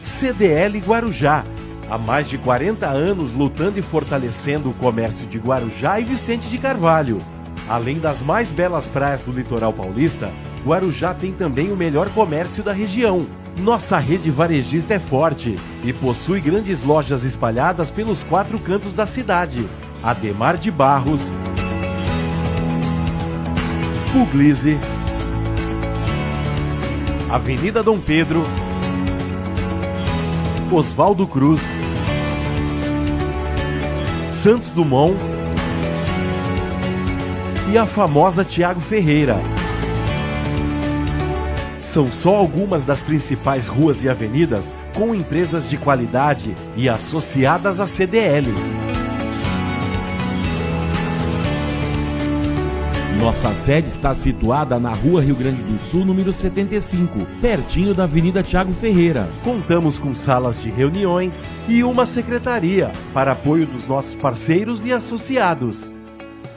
CDL Guarujá. Há mais de 40 anos lutando e fortalecendo o comércio de Guarujá e Vicente de Carvalho. Além das mais belas praias do litoral paulista, Guarujá tem também o melhor comércio da região. Nossa rede varejista é forte e possui grandes lojas espalhadas pelos 4 cantos da cidade. Ademar de Barros, Puglisi, Avenida Dom Pedro, Oswaldo Cruz, Santos Dumont e a famosa Tiago Ferreira. São só algumas das principais ruas e avenidas com empresas de qualidade e associadas à CDL. Nossa sede está situada na Rua Rio Grande do Sul, número 75, pertinho da Avenida Tiago Ferreira. Contamos com salas de reuniões e uma secretaria para apoio dos nossos parceiros e associados.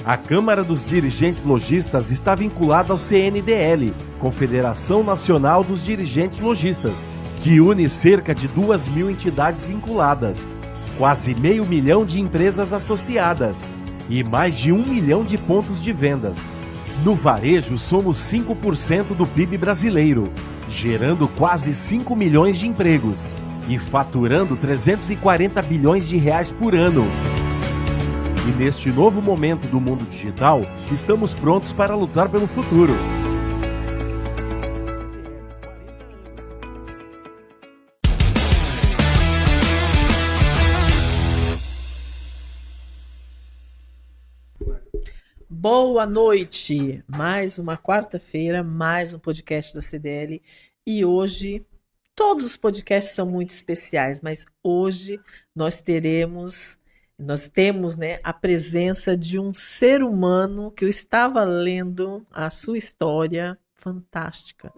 A Câmara dos Dirigentes Lojistas está vinculada ao CNDL, Confederação Nacional dos Dirigentes Lojistas, que une cerca de 2.000 entidades vinculadas, quase 500 mil de empresas associadas e mais de 1 milhão de pontos de vendas. No varejo, somos 5% do PIB brasileiro, gerando quase 5 milhões de empregos e faturando 340 bilhões de reais por ano. E neste novo momento do mundo digital, estamos prontos para lutar pelo futuro. Boa noite! Mais uma quarta-feira, mais um podcast da CDL. E hoje, todos os podcasts são muito especiais, mas hoje nós temos, né, a presença de um ser humano que eu estava lendo a sua história fantástica.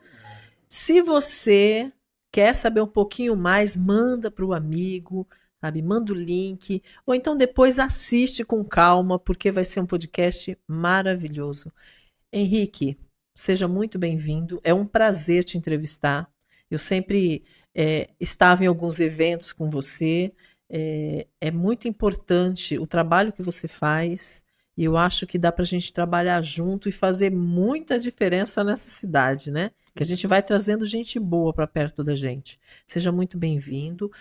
Se você quer saber um pouquinho mais, manda para o amigo, sabe? Manda o link, ou então depois assiste com calma, porque vai ser um podcast maravilhoso. Henrique, seja muito bem-vindo. É um prazer te entrevistar. Eu sempre estava em alguns eventos com você. É muito importante o trabalho que você faz e eu acho que dá para a gente trabalhar junto e fazer muita diferença nessa cidade, né? Que a gente vai trazendo gente boa para perto da gente. Seja muito bem-vindo.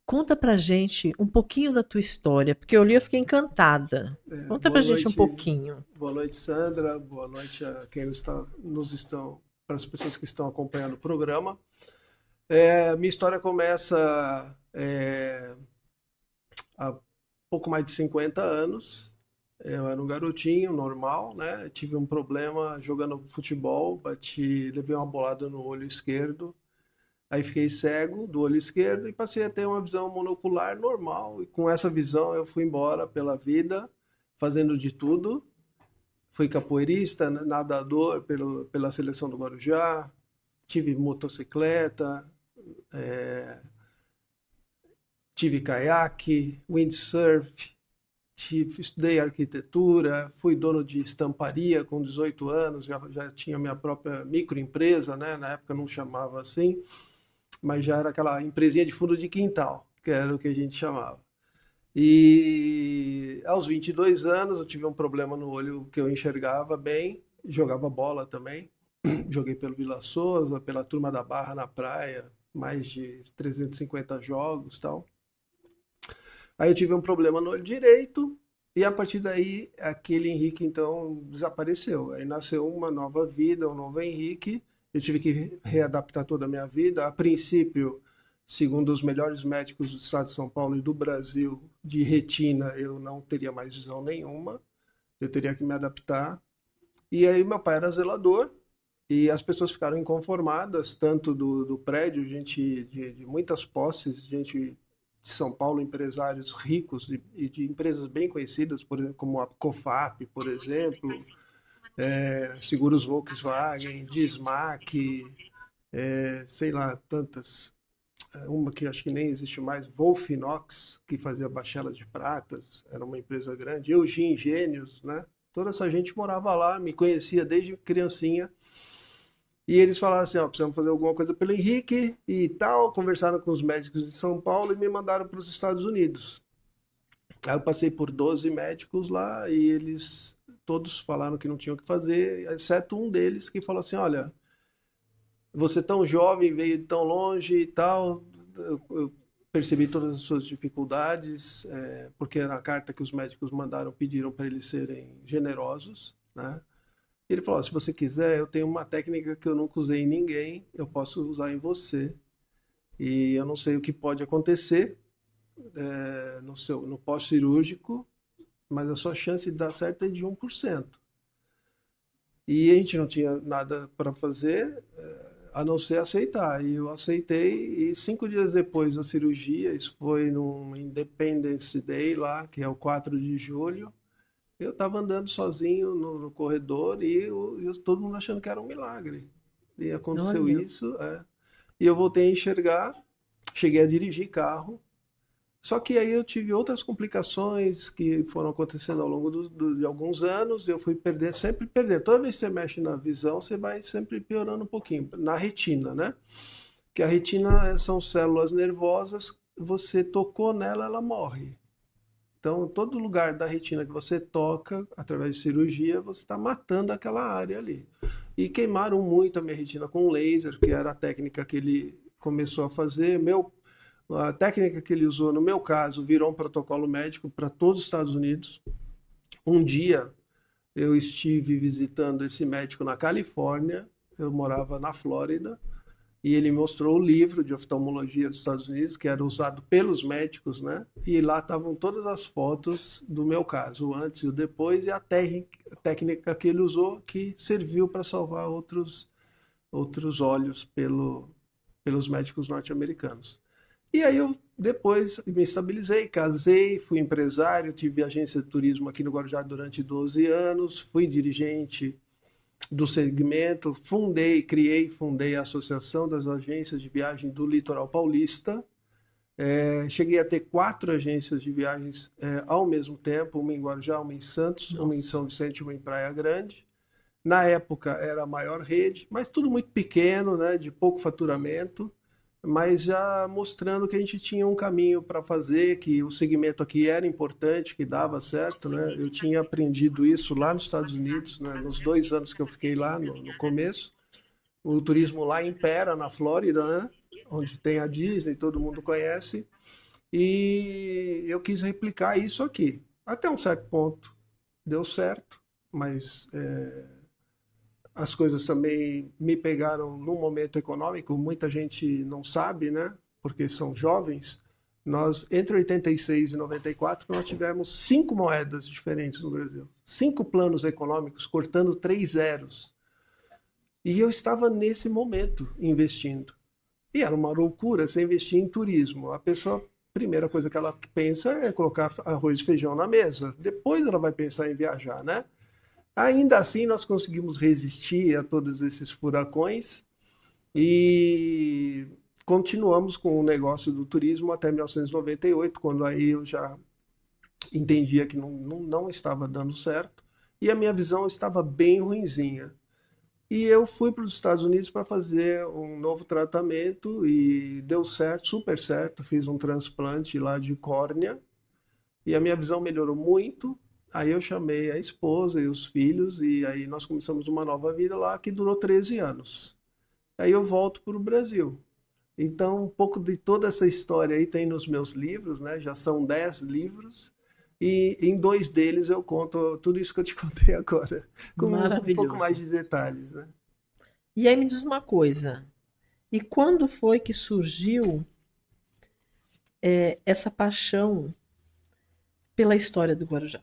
Conta pra gente um pouquinho da tua história, porque eu li e fiquei encantada. Conta pra gente um pouquinho. Boa noite, Sandra. Boa noite a quem para as pessoas que estão acompanhando o programa. Minha história começa há pouco mais de 50 anos. Eu era um garotinho normal, né? Tive um problema jogando futebol, levei uma bolada no olho esquerdo. Aí fiquei cego do olho esquerdo e passei a ter uma visão monocular normal. E com essa visão eu fui embora pela vida, fazendo de tudo. Fui capoeirista, nadador pela seleção do Guarujá, tive motocicleta, tive caiaque, windsurf, estudei arquitetura, fui dono de estamparia com 18 anos, já tinha minha própria microempresa, né? Na época não chamava assim, mas já era aquela empresinha de fundo de quintal, que era o que a gente chamava. E aos 22 anos eu tive um problema no olho que eu enxergava bem, jogava bola também, joguei pelo Vila Souza, pela Turma da Barra na praia, mais de 350 jogos e tal. Aí eu tive um problema no olho direito e a partir daí aquele Henrique então desapareceu. Aí nasceu uma nova vida, um novo Henrique. Eu tive que readaptar toda a minha vida. A princípio, segundo os melhores médicos do estado de São Paulo e do Brasil, de retina, eu não teria mais visão nenhuma. Eu teria que me adaptar. E aí meu pai era zelador e as pessoas ficaram inconformadas, tanto do prédio, gente de muitas posses, gente de São Paulo, empresários ricos e de empresas bem conhecidas, por exemplo, como a Cofap, por exemplo, Seguros Volkswagen, Dismac, sei lá, tantas. Uma que acho que nem existe mais, Wolfinox, que fazia bachelas de pratas, era uma empresa grande, Eugene Gênios, né? Toda essa gente morava lá, me conhecia desde criancinha. E eles falaram assim, ó, precisamos fazer alguma coisa pelo Henrique e tal. Conversaram com os médicos de São Paulo e me mandaram para os Estados Unidos. Aí eu passei por 12 médicos lá e eles todos falaram que não tinham o que fazer, exceto um deles que falou assim, olha, você tão jovem, veio de tão longe e tal, eu percebi todas as suas dificuldades, porque na carta que os médicos mandaram pediram para eles serem generosos, né? Ele falou, se você quiser, eu tenho uma técnica que eu nunca usei em ninguém, eu posso usar em você. E eu não sei o que pode acontecer no pós-cirúrgico, mas a sua chance de dar certo é de 1%. E a gente não tinha nada para fazer, a não ser aceitar. E eu aceitei, e 5 dias depois da cirurgia, isso foi no Independence Day lá, que é o 4 de julho, eu estava andando sozinho no corredor e todo mundo achando que era um milagre. E aconteceu Olha. isso, e eu voltei a enxergar, cheguei a dirigir carro. Só que aí eu tive outras complicações que foram acontecendo ao longo de alguns anos. Eu fui perder, sempre perder. Toda vez que você mexe na visão, você vai sempre piorando um pouquinho. Na retina, né? Que a retina são células nervosas, você tocou nela, ela morre. Então, todo lugar da retina que você toca, através de cirurgia, você está matando aquela área ali. E queimaram muito a minha retina com laser, que era a técnica que ele começou a fazer. A técnica que ele usou, no meu caso, virou um protocolo médico para todos os Estados Unidos. Um dia, eu estive visitando esse médico na Califórnia, eu morava na Flórida, e ele mostrou o livro de oftalmologia dos Estados Unidos, que era usado pelos médicos, né? E lá estavam todas as fotos do meu caso, o antes e o depois, e a técnica que ele usou, que serviu para salvar outros olhos pelos médicos norte-americanos. E aí eu depois me estabilizei, casei, fui empresário, tive agência de turismo aqui no Guarujá durante 12 anos, fui dirigente do segmento, fundei a Associação das Agências de Viagem do Litoral Paulista. Cheguei a ter 4 agências de viagens ao mesmo tempo, uma em Guarujá, uma em Santos, uma em São Vicente, uma em Praia Grande. Na época era a maior rede, mas tudo muito pequeno, né, de pouco faturamento, mas já mostrando que a gente tinha um caminho para fazer, que o segmento aqui era importante, que dava certo, né? Eu tinha aprendido isso lá nos Estados Unidos, né? Nos 2 anos que eu fiquei lá, no começo. O turismo lá impera na Flórida, né? Onde tem a Disney, todo mundo conhece. E eu quis replicar isso aqui. Até um certo ponto deu certo, mas as coisas também me pegaram num momento econômico, muita gente não sabe, né? Porque são jovens. Nós, entre 86 e 94, nós tivemos 5 moedas diferentes no Brasil. 5 planos econômicos, cortando 3 zeros. E eu estava nesse momento investindo. E era uma loucura você investir em turismo. A pessoa, primeira coisa que ela pensa é colocar arroz e feijão na mesa. Depois ela vai pensar em viajar, né? Ainda assim, nós conseguimos resistir a todos esses furacões e continuamos com o negócio do turismo até 1998, quando aí eu já entendia que não estava dando certo e a minha visão estava bem ruinzinha. E eu fui para os Estados Unidos para fazer um novo tratamento e deu certo, super certo. Fiz um transplante lá de córnea e a minha visão melhorou muito. Aí eu chamei a esposa e os filhos e aí nós começamos uma nova vida lá que durou 13 anos. Aí eu volto para o Brasil. Então, um pouco de toda essa história aí tem nos meus livros, né? Já são 10 livros. E em 2 deles eu conto tudo isso que eu te contei agora, com um pouco mais de detalhes, né? E aí me diz uma coisa. E quando foi que surgiu essa paixão pela história do Guarujá?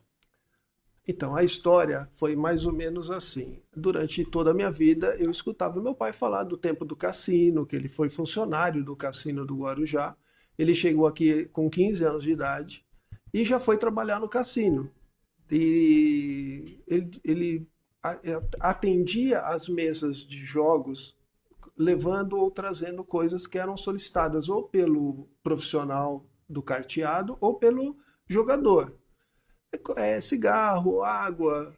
Então, a história foi mais ou menos assim. Durante toda a minha vida, eu escutava meu pai falar do tempo do cassino, que ele foi funcionário do cassino do Guarujá. Ele chegou aqui com 15 anos de idade e já foi trabalhar no cassino. E ele atendia as mesas de jogos, levando ou trazendo coisas que eram solicitadas ou pelo profissional do carteado ou pelo jogador. Cigarro, água,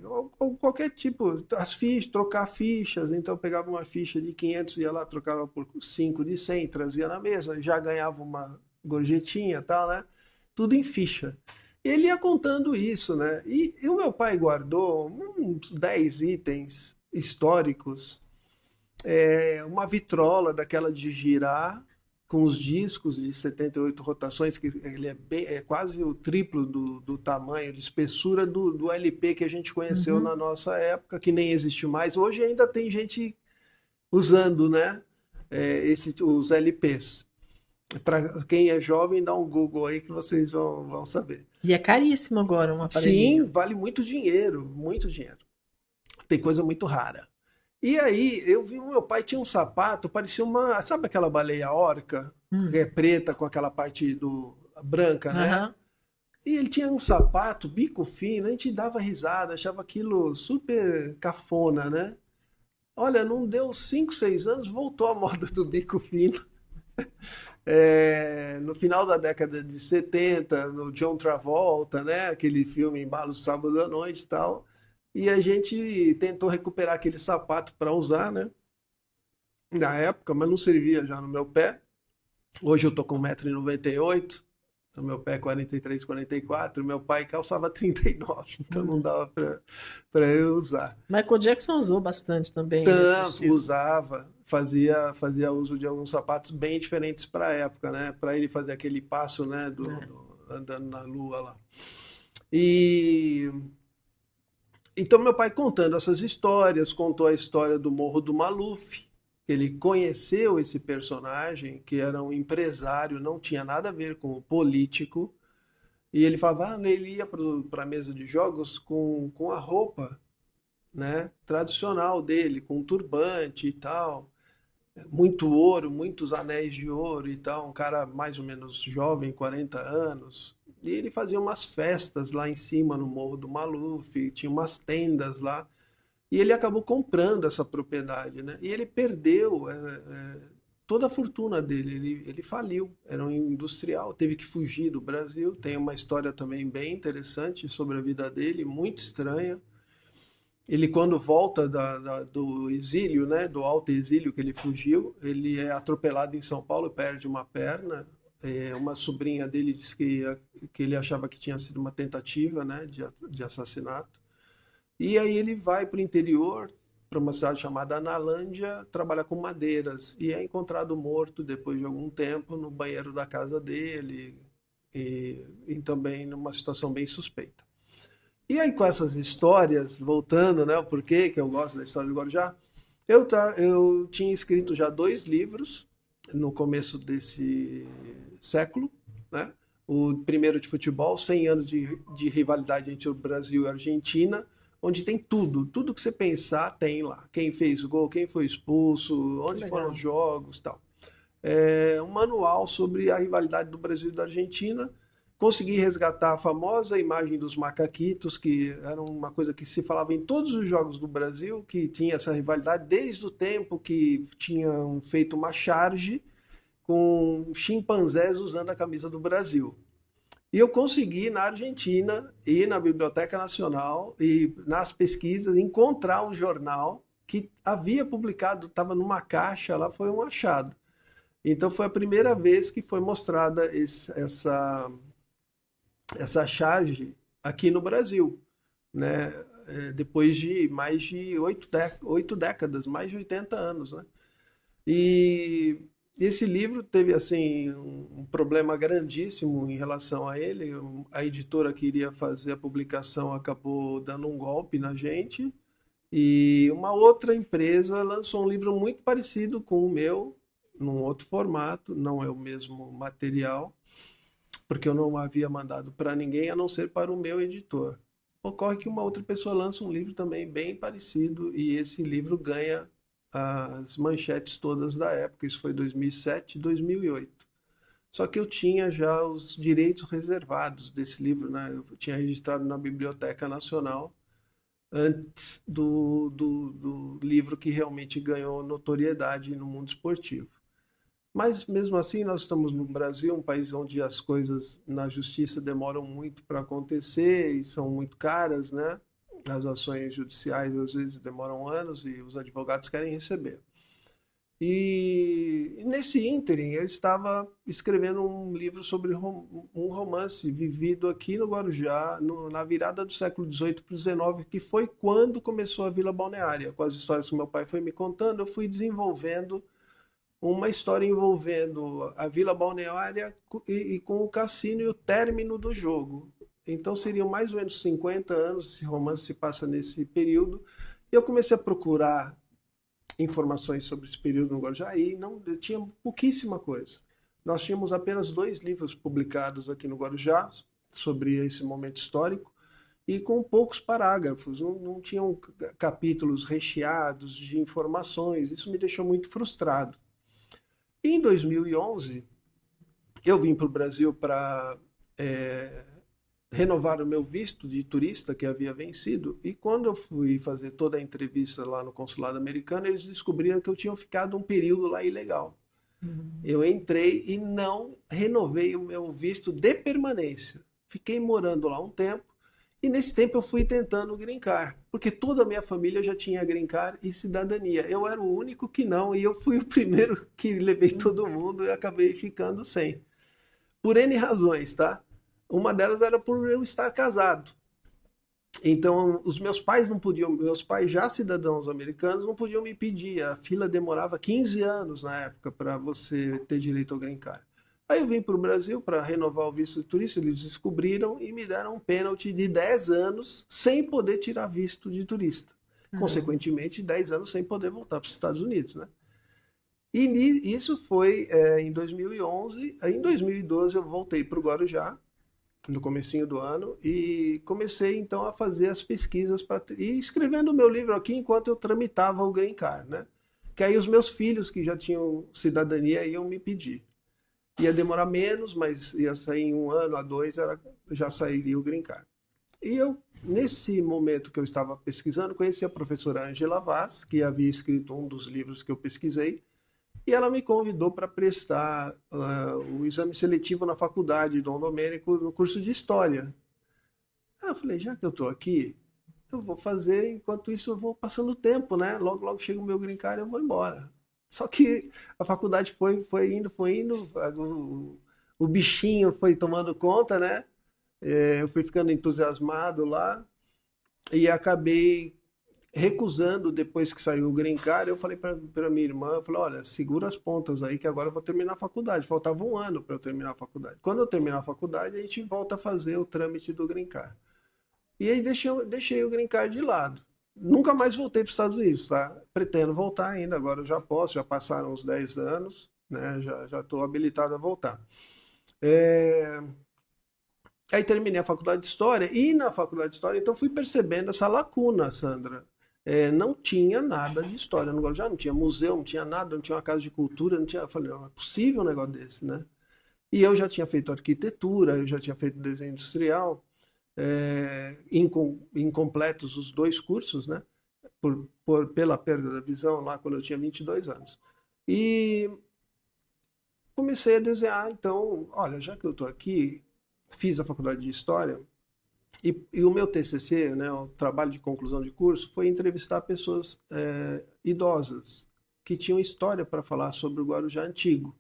ou qualquer tipo, as fichas, trocar fichas. Então eu pegava uma ficha de 500, ia lá, trocava por 5 de 100, trazia na mesa, já ganhava uma gorjetinha e tal, né? Tudo em ficha. Ele ia contando isso, né? E o meu pai guardou uns 10 itens históricos, uma vitrola daquela de girar, com os discos de 78 rotações, que ele é quase o triplo do tamanho, de espessura do LP que a gente conheceu na nossa época, que nem existe mais. Hoje ainda tem gente usando, né, os LPs. Para quem é jovem, dá um Google aí que vocês vão saber. E é caríssimo agora um Sim, aparelhinho. vale muito dinheiro, muito dinheiro. Tem coisa muito rara. E aí, eu vi o meu pai tinha um sapato, parecia uma. Sabe aquela baleia orca? Que é preta com aquela parte branca, né? Aham. E ele tinha um sapato, bico fino, a gente dava risada, achava aquilo super cafona, né? Olha, não deu 5, 6 anos, voltou a moda do bico fino. No final da década de 70, no John Travolta, né? Aquele filme Embalo Sábado à Noite e tal. E a gente tentou recuperar aquele sapato para usar, né? Na época, mas não servia já no meu pé. Hoje eu tô com 1,98 m, o meu pé é 43, 44, meu pai calçava 39, então não dava para eu usar. Michael Jackson usou bastante também nesse Tanto estilo. usava, fazia uso de alguns sapatos bem diferentes para a época, né? Para ele fazer aquele passo, né? Andando na lua lá. E então meu pai contando essas histórias, contou a história do Morro do Maluf. Ele conheceu esse personagem, que era um empresário, não tinha nada a ver com o político. E ele falava, ele ia para a mesa de jogos com a roupa, né, tradicional dele, com um turbante e tal. Muito ouro, muitos anéis de ouro e tal. Um cara mais ou menos jovem, 40 anos. E ele fazia umas festas lá em cima no Morro do Maluf, tinha umas tendas lá. E ele acabou comprando essa propriedade, né? E ele perdeu toda a fortuna dele. Ele faliu. Era um industrial, teve que fugir do Brasil. Tem uma história também bem interessante sobre a vida dele, muito estranha. Ele, quando volta do exílio, né? Do alto exílio que ele fugiu, ele é atropelado em São Paulo, perde uma perna. Uma sobrinha dele disse que ele achava que tinha sido uma tentativa, né? De assassinato. E aí ele vai para o interior, para uma cidade chamada Analândia, trabalha com madeiras e é encontrado morto depois de algum tempo no banheiro da casa dele e também numa situação bem suspeita. E aí com essas histórias, voltando, né, o porquê que eu gosto da história do Guarujá, eu tinha escrito já 2 livros no começo desse século, né? O primeiro de futebol, 100 anos de rivalidade entre o Brasil e a Argentina, onde tem tudo que você pensar tem lá. Quem fez gol, quem foi expulso, onde foram os jogos, tal. Um manual sobre a rivalidade do Brasil e da Argentina. Consegui resgatar a famosa imagem dos macaquitos, que era uma coisa que se falava em todos os jogos do Brasil, que tinha essa rivalidade desde o tempo que tinham feito uma charge com chimpanzés usando a camisa do Brasil. E eu consegui, na Argentina, ir na Biblioteca Nacional e nas pesquisas, encontrar um jornal que havia publicado, estava numa caixa lá, foi um achado. Então foi a primeira vez que foi mostrada essa charge aqui no Brasil, né? Depois de mais de 8 décadas, mais de 80 anos, né? E esse livro teve assim um problema grandíssimo em relação a ele. A editora que iria fazer a publicação acabou dando um golpe na gente e uma outra empresa lançou um livro muito parecido com o meu, num outro formato, não é o mesmo material, porque eu não havia mandado para ninguém a não ser para o meu editor. Ocorre que uma outra pessoa lança um livro também bem parecido e esse livro ganha as manchetes todas da época. Isso foi 2007, 2008. Só que eu tinha já os direitos reservados desse livro, né? Eu tinha registrado na Biblioteca Nacional antes do livro que realmente ganhou notoriedade no mundo esportivo. Mas mesmo assim, nós estamos no Brasil, um país onde as coisas na justiça demoram muito para acontecer e são muito caras, né? As ações judiciais às vezes demoram anos e os advogados querem receber. E nesse ínterim eu estava escrevendo um livro sobre um romance vivido aqui no Guarujá, na virada do século XVIII para o XIX, que foi quando começou a Vila Balneária. Com as histórias que meu pai foi me contando, eu fui desenvolvendo uma história envolvendo a Vila Balneária e com o cassino e o término do jogo. Então seriam mais ou menos 50 anos, esse romance se passa nesse período. E eu comecei a procurar informações sobre esse período no Guarujá e eu tinha pouquíssima coisa. Nós tínhamos apenas 2 livros publicados aqui no Guarujá sobre esse momento histórico e com poucos parágrafos, não tinham capítulos recheados de informações. Isso me deixou muito frustrado. E em 2011, eu vim para o Brasil para renovar o meu visto de turista que havia vencido, e quando eu fui fazer toda a entrevista lá no consulado americano, eles descobriram que eu tinha ficado um período lá ilegal. Eu entrei e não renovei o meu visto de permanência. Fiquei morando lá um tempo, e nesse tempo eu fui tentando green card, porque toda a minha família já tinha green card e cidadania. Eu era o único que não, e eu fui o primeiro que levei todo mundo e acabei ficando sem. Por N razões, tá? Uma delas era por eu estar casado. Então, os meus pais não podiam, meus pais já cidadãos americanos, não podiam me pedir. A fila demorava 15 anos na época para você ter direito ao green card. Aí eu vim para o Brasil para renovar o visto de turista, eles descobriram e me deram um pênalti de 10 anos sem poder tirar visto de turista. Consequentemente, 10 anos sem poder voltar para os Estados Unidos, né? E isso foi em 2011. Aí, em 2012 eu voltei para o Guarujá, no comecinho do ano, e comecei então a fazer as pesquisas e escrevendo o meu livro aqui enquanto eu tramitava o green card, né? Que aí os meus filhos que já tinham cidadania iam me pedir. Ia demorar menos, mas ia sair em 1 ano a 2, já sairia o green card. E eu, nesse momento que eu estava pesquisando, conheci a professora Angela Vaz, que havia escrito um dos livros que eu pesquisei, e ela me convidou para prestar o exame seletivo na faculdade Dom Domênico, no curso de História. Aí eu falei, já que eu estou aqui, eu vou fazer, enquanto isso eu vou passando o tempo, né? Logo, logo chega o meu green card e eu vou embora. Só que a faculdade foi indo, o bichinho foi tomando conta, né? Eu fui ficando entusiasmado lá e acabei recusando. Depois que saiu o green card, eu falei para minha irmã, eu falei, olha, segura as pontas aí que agora eu vou terminar a faculdade. Faltava 1 ano para eu terminar a faculdade. Quando eu terminar a faculdade, a gente volta a fazer o trâmite do green card. E aí deixei o green card de lado. Nunca mais voltei para os Estados Unidos, tá? Pretendo voltar ainda, agora eu já posso, já passaram uns 10 anos, né? Já estou habilitado a voltar. Aí terminei a faculdade de História, e na faculdade de História, então fui percebendo essa lacuna, Sandra. Não tinha nada de história no Guarujá, não tinha museu, não tinha nada, não tinha uma casa de cultura, não tinha. Eu falei, não é possível um negócio desse, né? E eu já tinha feito arquitetura, eu já tinha feito desenho industrial, incompletos os 2 cursos, né? Pela perda da visão lá quando eu tinha 22 anos. E comecei a desenhar, então, olha, já que eu estou aqui, fiz a faculdade de História, e o meu TCC, né, o trabalho de conclusão de curso, foi entrevistar pessoas idosas que tinham história para falar sobre o Guarujá antigo.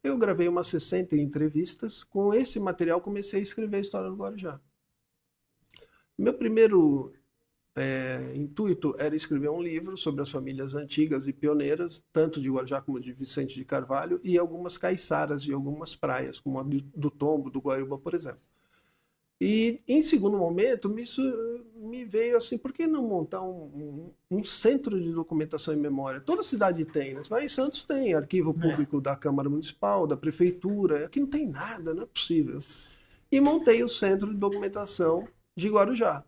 Eu gravei umas 60 entrevistas, com esse material comecei a escrever a história do Guarujá. Meu primeiro intuito era escrever um livro sobre as famílias antigas e pioneiras, tanto de Guarujá como de Vicente de Carvalho, e algumas caiçaras de algumas praias, como a do Tombo, do Guaíba, por exemplo. E, em segundo momento, isso me veio assim, por que não montar um centro de documentação e memória? Toda cidade tem, né? Mas em Santos tem arquivo público da Câmara Municipal, da Prefeitura, aqui não tem nada, não é possível. E montei o Centro de Documentação de Guarujá,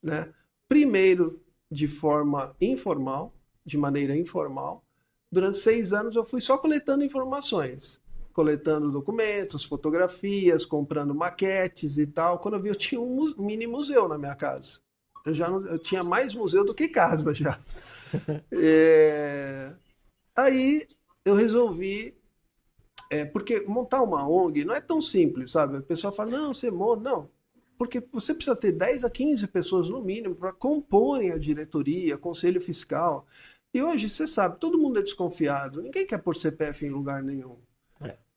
né? Primeiro de forma informal, de maneira informal. Durante 6 anos eu fui só coletando informações, coletando documentos, fotografias, comprando maquetes e tal. Quando eu vi, eu tinha um mini museu na minha casa. Eu tinha mais museu do que casa já. Aí eu resolvi, porque montar uma ONG não é tão simples, sabe? A pessoa fala, não, você monta, não. porque você precisa ter 10 a 15 pessoas no mínimo para comporem a diretoria, conselho fiscal. E hoje, você sabe, todo mundo é desconfiado, ninguém quer pôr CPF em lugar nenhum.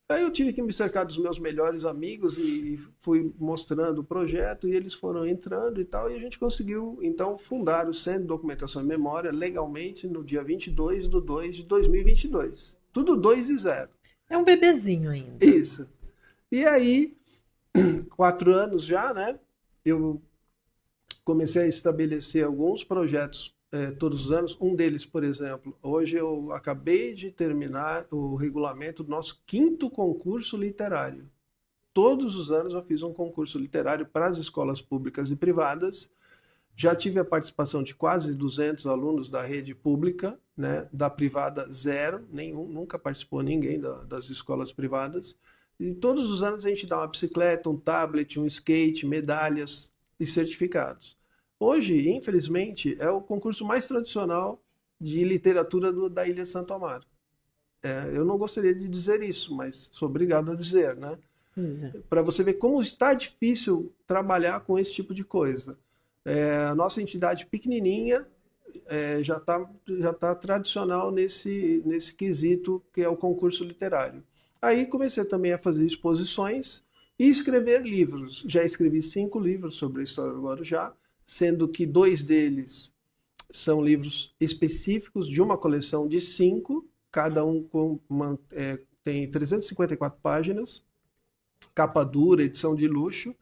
Aí eu tive que me cercar dos meus melhores amigos e fui mostrando o projeto e eles foram entrando e tal, e a gente conseguiu, então, fundar o Centro de Documentação e Memória legalmente no dia 22/2/2022. Tudo 2 e 0. É um bebezinho ainda. Isso. E aí, 4 anos já, né, eu comecei a estabelecer alguns projetos todos os anos. Um deles, por exemplo, hoje eu acabei de terminar o regulamento do nosso 5º concurso literário. Todos os anos eu fiz um concurso literário para as escolas públicas e privadas. Já tive a participação de quase 200 alunos da rede pública, né? Da privada, 0, nenhum, nunca participou ninguém das escolas privadas. E todos os anos a gente dá uma bicicleta, um tablet, um skate, medalhas e certificados. Hoje, infelizmente, é o concurso mais tradicional de literatura da Ilha de Santo Amaro. Eu não gostaria de dizer isso, mas sou obrigado a dizer, né? Para você ver como está difícil trabalhar com esse tipo de coisa. A nossa entidade pequenininha já tá tradicional nesse quesito que é o concurso literário. Aí comecei também a fazer exposições e escrever livros. Já escrevi 5 livros sobre a história do Guarujá, sendo que 2 deles são livros específicos de uma coleção de 5, cada um tem 354 páginas, capa dura, edição de luxo.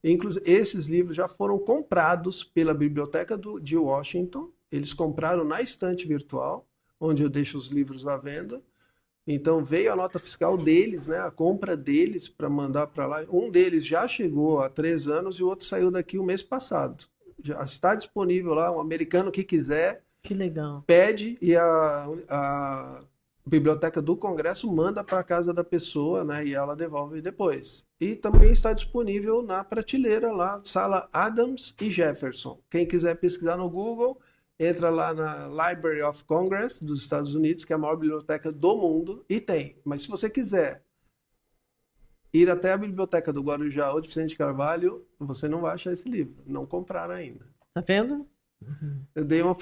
Inclusive, esses livros já foram comprados pela Biblioteca de Washington, eles compraram na estante virtual, onde eu deixo os livros à venda. Então veio a nota fiscal deles, né, a compra deles para mandar para lá. Um deles já chegou há 3 anos e o outro saiu daqui o mês passado. Já está disponível lá, um americano que quiser. Que legal. Pede e a Biblioteca do Congresso manda para a casa da pessoa, né, e ela devolve depois. E também está disponível na prateleira lá, sala Adams e Jefferson. Quem quiser pesquisar no Google, entra lá na Library of Congress dos Estados Unidos, que é a maior biblioteca do mundo, e tem. Mas se você quiser ir até a biblioteca do Guarujá ou de Vicente Carvalho, você não vai achar esse livro. Não compraram ainda. Tá vendo? Eu dei um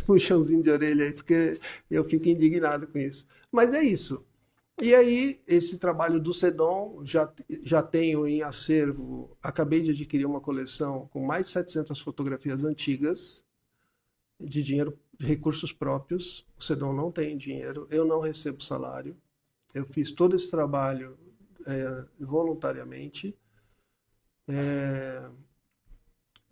puxãozinho de orelha aí, porque eu fico indignado com isso. Mas é isso. E aí, esse trabalho do CEDOM, já tenho em acervo, acabei de adquirir uma coleção com mais de 700 fotografias antigas, de dinheiro, de recursos próprios. O CEDOM não tem dinheiro, eu não recebo salário. Eu fiz todo esse trabalho voluntariamente.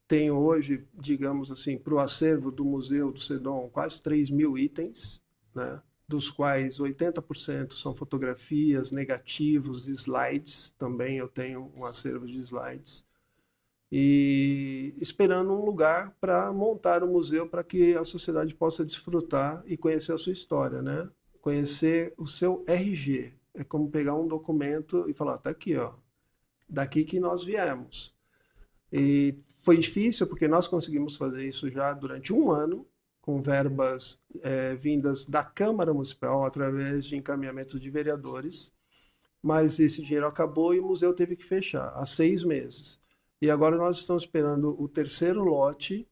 Tenho hoje, digamos assim, para o acervo do Museu do CEDOM, quase 3.000 itens, né? Dos quais 80% são fotografias, negativos, slides. Também eu tenho um acervo de slides. E esperando um lugar para montar o museu para que a sociedade possa desfrutar e conhecer a sua história, né? Conhecer o seu RG. É como pegar um documento e falar, tá aqui, ó, daqui que nós viemos. E foi difícil porque nós conseguimos fazer isso já durante 1 ano, com verbas vindas da Câmara Municipal através de encaminhamento de vereadores, mas esse dinheiro acabou e o museu teve que fechar há 6 meses. E agora nós estamos esperando o 3º lote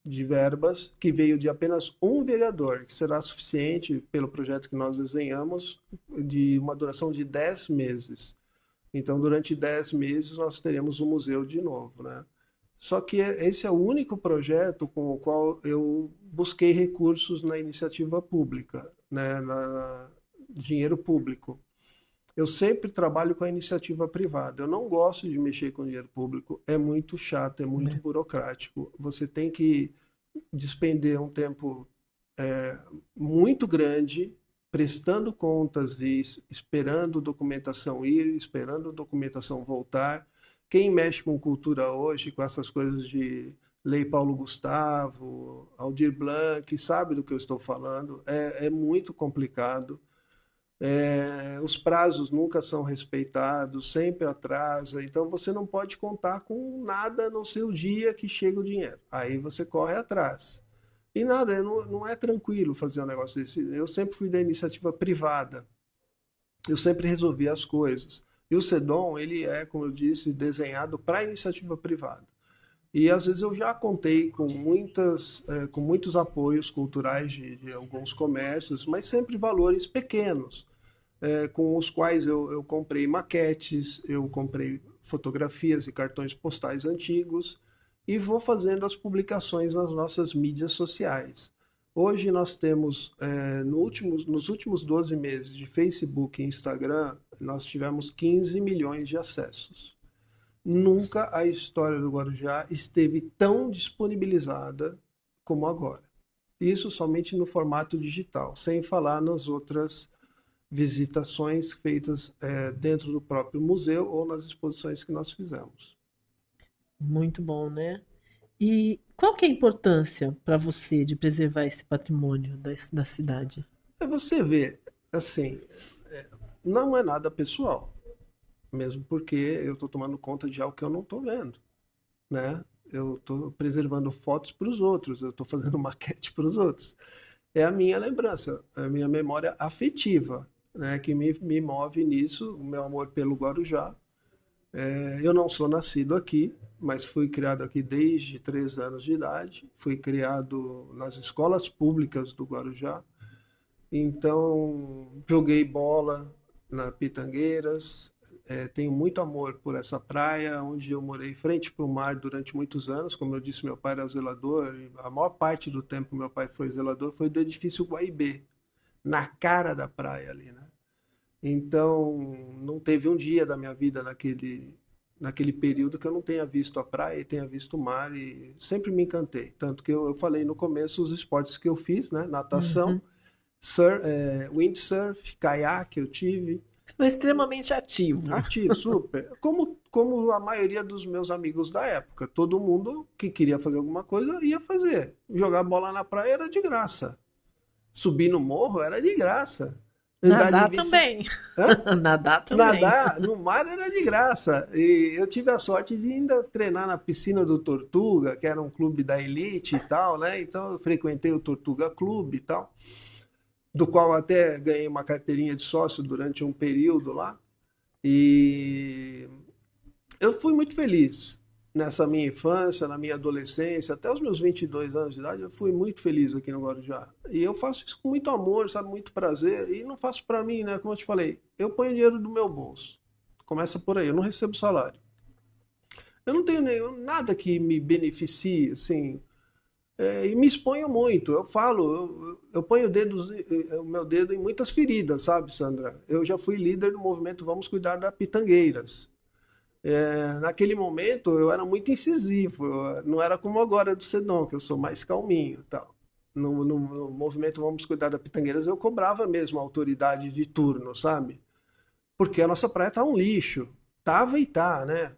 de verbas, que veio de apenas um vereador, que será suficiente, pelo projeto que nós desenhamos, de uma duração de 10 meses. Então, durante 10 meses, nós teremos um museu de novo, né? Só que esse é o único projeto com o qual eu busquei recursos na iniciativa pública, né? Dinheiro público. Eu sempre trabalho com a iniciativa privada. Eu não gosto de mexer com dinheiro público. É muito chato, é muito burocrático. Você tem que despender um tempo muito grande prestando contas e esperando documentação ir, esperando documentação voltar. Quem mexe com cultura hoje, com essas coisas de Lei Paulo Gustavo, Aldir Blanc, sabe do que eu estou falando. É muito complicado. Os prazos nunca são respeitados, sempre atrasa, então você não pode contar com nada no seu dia que chega o dinheiro. Aí você corre atrás. E nada, não é tranquilo fazer um negócio desse. Eu sempre fui da iniciativa privada. Eu sempre resolvi as coisas. E o CEDOM, ele é, como eu disse, desenhado para a iniciativa privada. E às vezes eu já contei com muitos apoios culturais de alguns comércios, mas sempre valores pequenos, com os quais eu comprei maquetes, eu comprei fotografias e cartões postais antigos e vou fazendo as publicações nas nossas mídias sociais. Hoje nós temos, nos últimos 12 meses de Facebook e Instagram, nós tivemos 15 milhões de acessos. Nunca a história do Guarujá esteve tão disponibilizada como agora. Isso somente no formato digital, sem falar nas outras visitações feitas dentro do próprio museu ou nas exposições que nós fizemos. Muito bom, né? E qual que é a importância para você de preservar esse patrimônio da cidade? Você vê, assim, não é nada pessoal. Mesmo porque eu estou tomando conta de algo que eu não estou vendo, né? Eu estou preservando fotos para os outros, eu estou fazendo maquete para os outros. É a minha lembrança, a minha memória afetiva, né, que me move nisso, o meu amor pelo Guarujá. Eu não sou nascido aqui, mas fui criado aqui desde 3 anos de idade, fui criado nas escolas públicas do Guarujá, então joguei bola na Pitangueiras, tenho muito amor por essa praia, onde eu morei frente para o mar durante muitos anos. Como eu disse, meu pai era zelador, e a maior parte do tempo meu pai foi zelador, foi do edifício Guaibê, na cara da praia ali, né? Então, não teve um dia da minha vida naquele período que eu não tenha visto a praia e tenha visto o mar, e sempre me encantei. Tanto que eu falei no começo os esportes que eu fiz, né? Natação, windsurf, caiaque eu tive. Foi extremamente ativo. Ativo, super. Como a maioria dos meus amigos da época. Todo mundo que queria fazer alguma coisa ia fazer. Jogar bola na praia era de graça. Subir no morro era de graça. Nadar também. Nadar também. Nadar no mar era de graça. E eu tive a sorte de ainda treinar na piscina do Tortuga, que era um clube da elite e tal, né? Então eu frequentei o Tortuga Clube e tal, do qual até ganhei uma carteirinha de sócio durante um período lá. E eu fui muito feliz nessa minha infância, na minha adolescência, até os meus 22 anos de idade, eu fui muito feliz aqui no Guarujá. E eu faço isso com muito amor, sabe, muito prazer, e não faço para mim, né, como eu te falei, eu ponho dinheiro do meu bolso. Começa por aí, eu não recebo salário. Eu não tenho nada que me beneficie, assim, e me exponho muito. Eu falo, eu ponho o meu dedo em muitas feridas, sabe, Sandra? Eu já fui líder do movimento Vamos Cuidar da Pitangueiras. Naquele momento eu era muito incisivo, não era como agora do Sedom, que eu sou mais calminho e tal. No movimento Vamos Cuidar da Pitangueiras eu cobrava mesmo a autoridade de turno, sabe? Porque a nossa praia tá um lixo, tava e tá, né?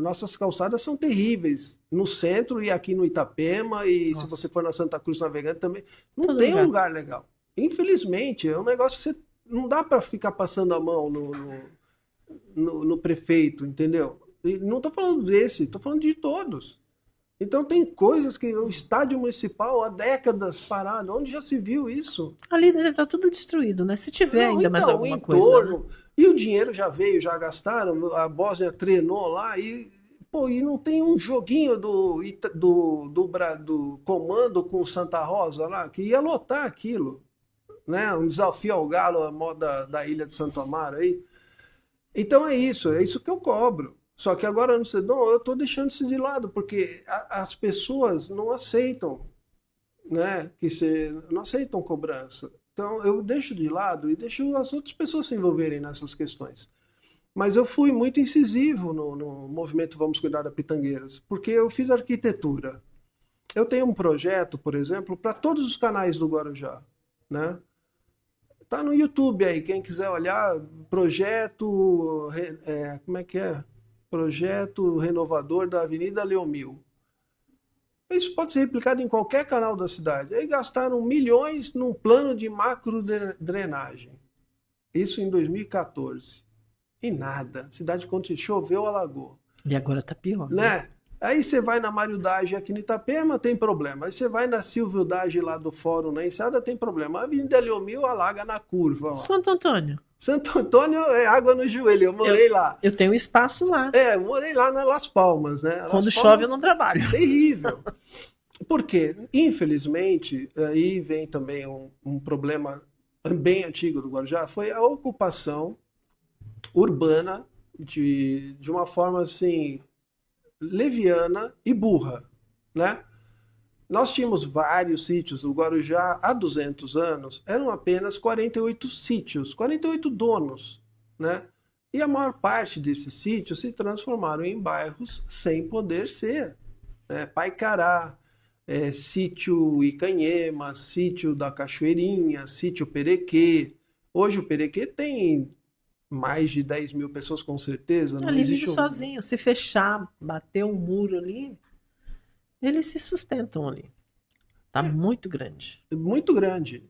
Nossas calçadas são terríveis, no centro e aqui no Itapema, e se você for na Santa Cruz Navegante também, não tem um lugar legal. Infelizmente, é um negócio que não dá para ficar passando a mão no prefeito, entendeu? E não estou falando desse, estou falando de todos. Então tem coisas que o estádio municipal há décadas parado, onde já se viu isso? Ali deve estar tudo destruído, né? Se tiver ainda mais alguma entorno, coisa. Né? E o dinheiro já veio, já gastaram, a Bósnia treinou lá e não tem um joguinho do Comando com Santa Rosa lá, que ia lotar aquilo, né? Um desafio ao Galo, a moda da Ilha de Santo Amaro aí. Então é isso que eu cobro. Só que agora no Sedom eu estou deixando isso de lado, porque as pessoas não aceitam, né? Não aceitam cobrança. Então eu deixo de lado e deixo as outras pessoas se envolverem nessas questões. Mas eu fui muito incisivo no movimento Vamos Cuidar da Pitangueiras, porque eu fiz arquitetura. Eu tenho um projeto, por exemplo, para todos os canais do Guarujá, né? Tá no YouTube aí, quem quiser olhar, projeto, como é que é? Projeto renovador da Avenida Leomil. Isso pode ser replicado em qualquer canal da cidade. Aí gastaram milhões num plano de macro drenagem. Isso em 2014. E nada. A cidade choveu, alagou. E agora tá pior. Né? Aí você vai na Mário Dage aqui no Itapema, tem problema. Aí você vai na Silvio Dage lá do Fórum, na Enseada, tem problema. A Avenida Leomil alaga na curva. Lá. Santo Antônio. Santo Antônio é água no joelho, eu morei lá. Eu tenho espaço lá. Eu morei lá na Las Palmas, né? Las Quando Palmas, chove eu não trabalho. terrível. Por quê? Infelizmente, aí vem também um problema bem antigo do Guarujá, foi a ocupação urbana de uma forma assim leviana e burra, né? Nós tínhamos vários sítios. O Guarujá, há 200 anos, eram apenas 48 sítios, 48 donos, né? E a maior parte desses sítios se transformaram em bairros sem poder ser, né? Paicará, sítio Icanhema, sítio da Cachoeirinha, sítio Perequê. Hoje o Perequê tem mais de 10 mil pessoas, com certeza. Não Ali existe vive sozinho. Se fechar, bater um muro ali, eles se sustentam ali. Tá muito grande. Muito grande.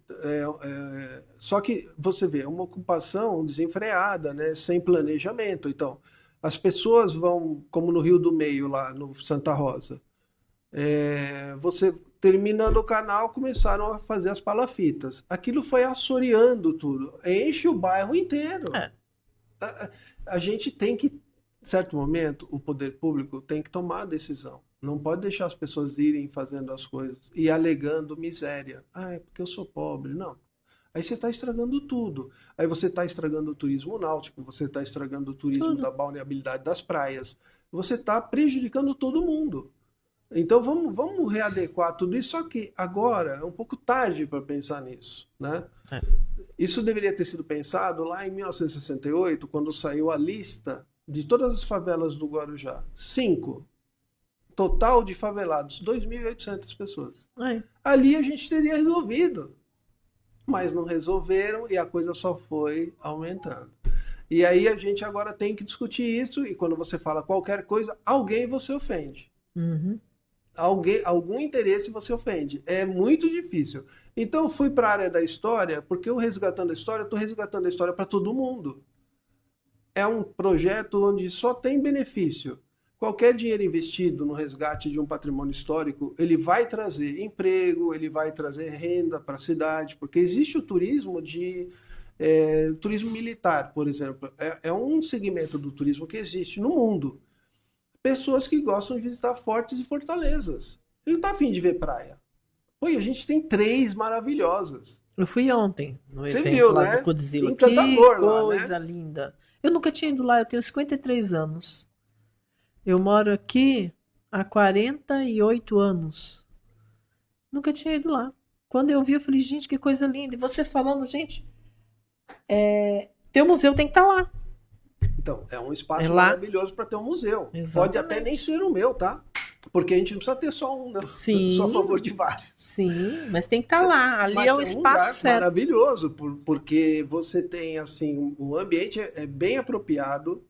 Só que você vê, é uma ocupação desenfreada, né? Sem planejamento. Então, as pessoas vão, como no Rio do Meio, lá no Santa Rosa, você terminando o canal, começaram a fazer as palafitas. Aquilo foi assoreando tudo. Enche o bairro inteiro. A gente tem que, em certo momento, o poder público tem que tomar a decisão. Não pode deixar as pessoas irem fazendo as coisas e alegando miséria. É porque eu sou pobre. Não. Aí você está estragando tudo. Aí você está estragando o turismo náutico, você está estragando o turismo da balneabilidade das praias. Você está prejudicando todo mundo. Então vamos readequar tudo isso, só que agora é um pouco tarde para pensar nisso, né? Isso deveria ter sido pensado lá em 1968, quando saiu a lista de todas as favelas do Guarujá. 5. Total de favelados, 2.800 pessoas. Ali a gente teria resolvido. Mas não resolveram e a coisa só foi aumentando. E aí a gente agora tem que discutir isso, e quando você fala qualquer coisa, alguém você ofende. Uhum. Algum interesse você ofende. É muito difícil. Então eu fui para a área da história, porque eu resgatando a história, estou resgatando a história para todo mundo. É um projeto onde só tem benefício. Qualquer dinheiro investido no resgate de um patrimônio histórico, ele vai trazer emprego, ele vai trazer renda para a cidade, porque existe o turismo turismo militar, por exemplo. É um segmento do turismo que existe no mundo. Pessoas que gostam de visitar fortes e fortalezas. Ele não está afim de ver praia. Pô, e a gente tem 3 maravilhosas. Eu fui ontem no Você evento viu, lá né? do Godzilla. Encantador Que lá, coisa né? linda. Eu nunca tinha ido lá, eu tenho 53 anos. Eu moro aqui há 48 anos. Nunca tinha ido lá. Quando eu vi, eu falei, gente, que coisa linda. E você falando, gente, teu museu tem que estar lá. Então, é um espaço lá. maravilhoso para ter um museu. Exatamente. Pode até nem ser o meu, tá? Porque a gente não precisa ter só um, não. Sim. Eu sou a favor de vários. Sim, mas tem que estar lá. Ali Mas é o um espaço lugar certo. maravilhoso, porque você tem, assim, o ambiente é bem apropriado,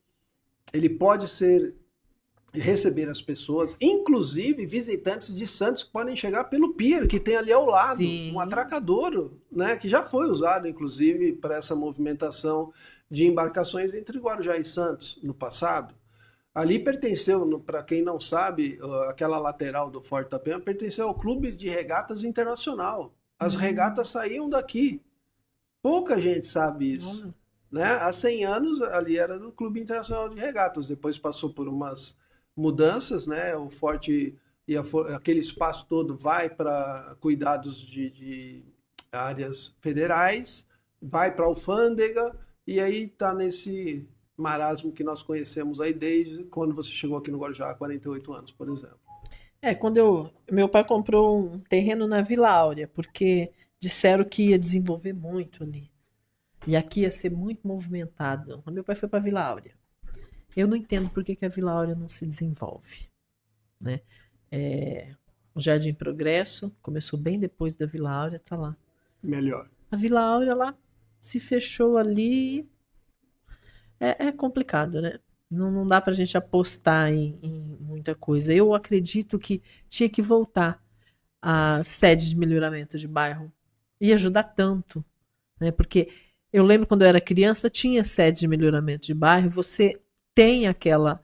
ele pode receber as pessoas, inclusive visitantes de Santos que podem chegar pelo pier que tem ali ao lado, Sim. um atracadouro, né, que já foi usado, inclusive, para essa movimentação de embarcações entre Guarujá e Santos no passado. Ali pertenceu, para quem não sabe, aquela lateral do Forte da Penha pertenceu ao Clube de Regatas Internacional. As regatas saíam daqui. Pouca gente sabe isso. Né? Há 100 anos ali era do Clube Internacional de Regatas. Depois passou por umas mudanças, né? O Forte e aquele espaço todo vai para cuidados de áreas federais, vai para a alfândega, e aí está nesse marasmo que nós conhecemos aí desde quando você chegou aqui no Guarujá há 48 anos, por exemplo. Quando meu pai comprou um terreno na Vila Áurea, porque disseram que ia desenvolver muito ali. E aqui ia ser muito movimentado. Meu pai foi para a Vila Áurea. Eu não entendo por que a Vila Áurea não se desenvolve. Né? O Jardim Progresso começou bem depois da Vila Áurea, tá lá. Melhor. A Vila Áurea lá se fechou ali. É complicado, né? Não dá pra gente apostar em muita coisa. Eu acredito que tinha que voltar a sede de melhoramento de bairro. Ia ajudar tanto. Né? Porque eu lembro quando eu era criança, tinha sede de melhoramento de bairro. Você tem aquela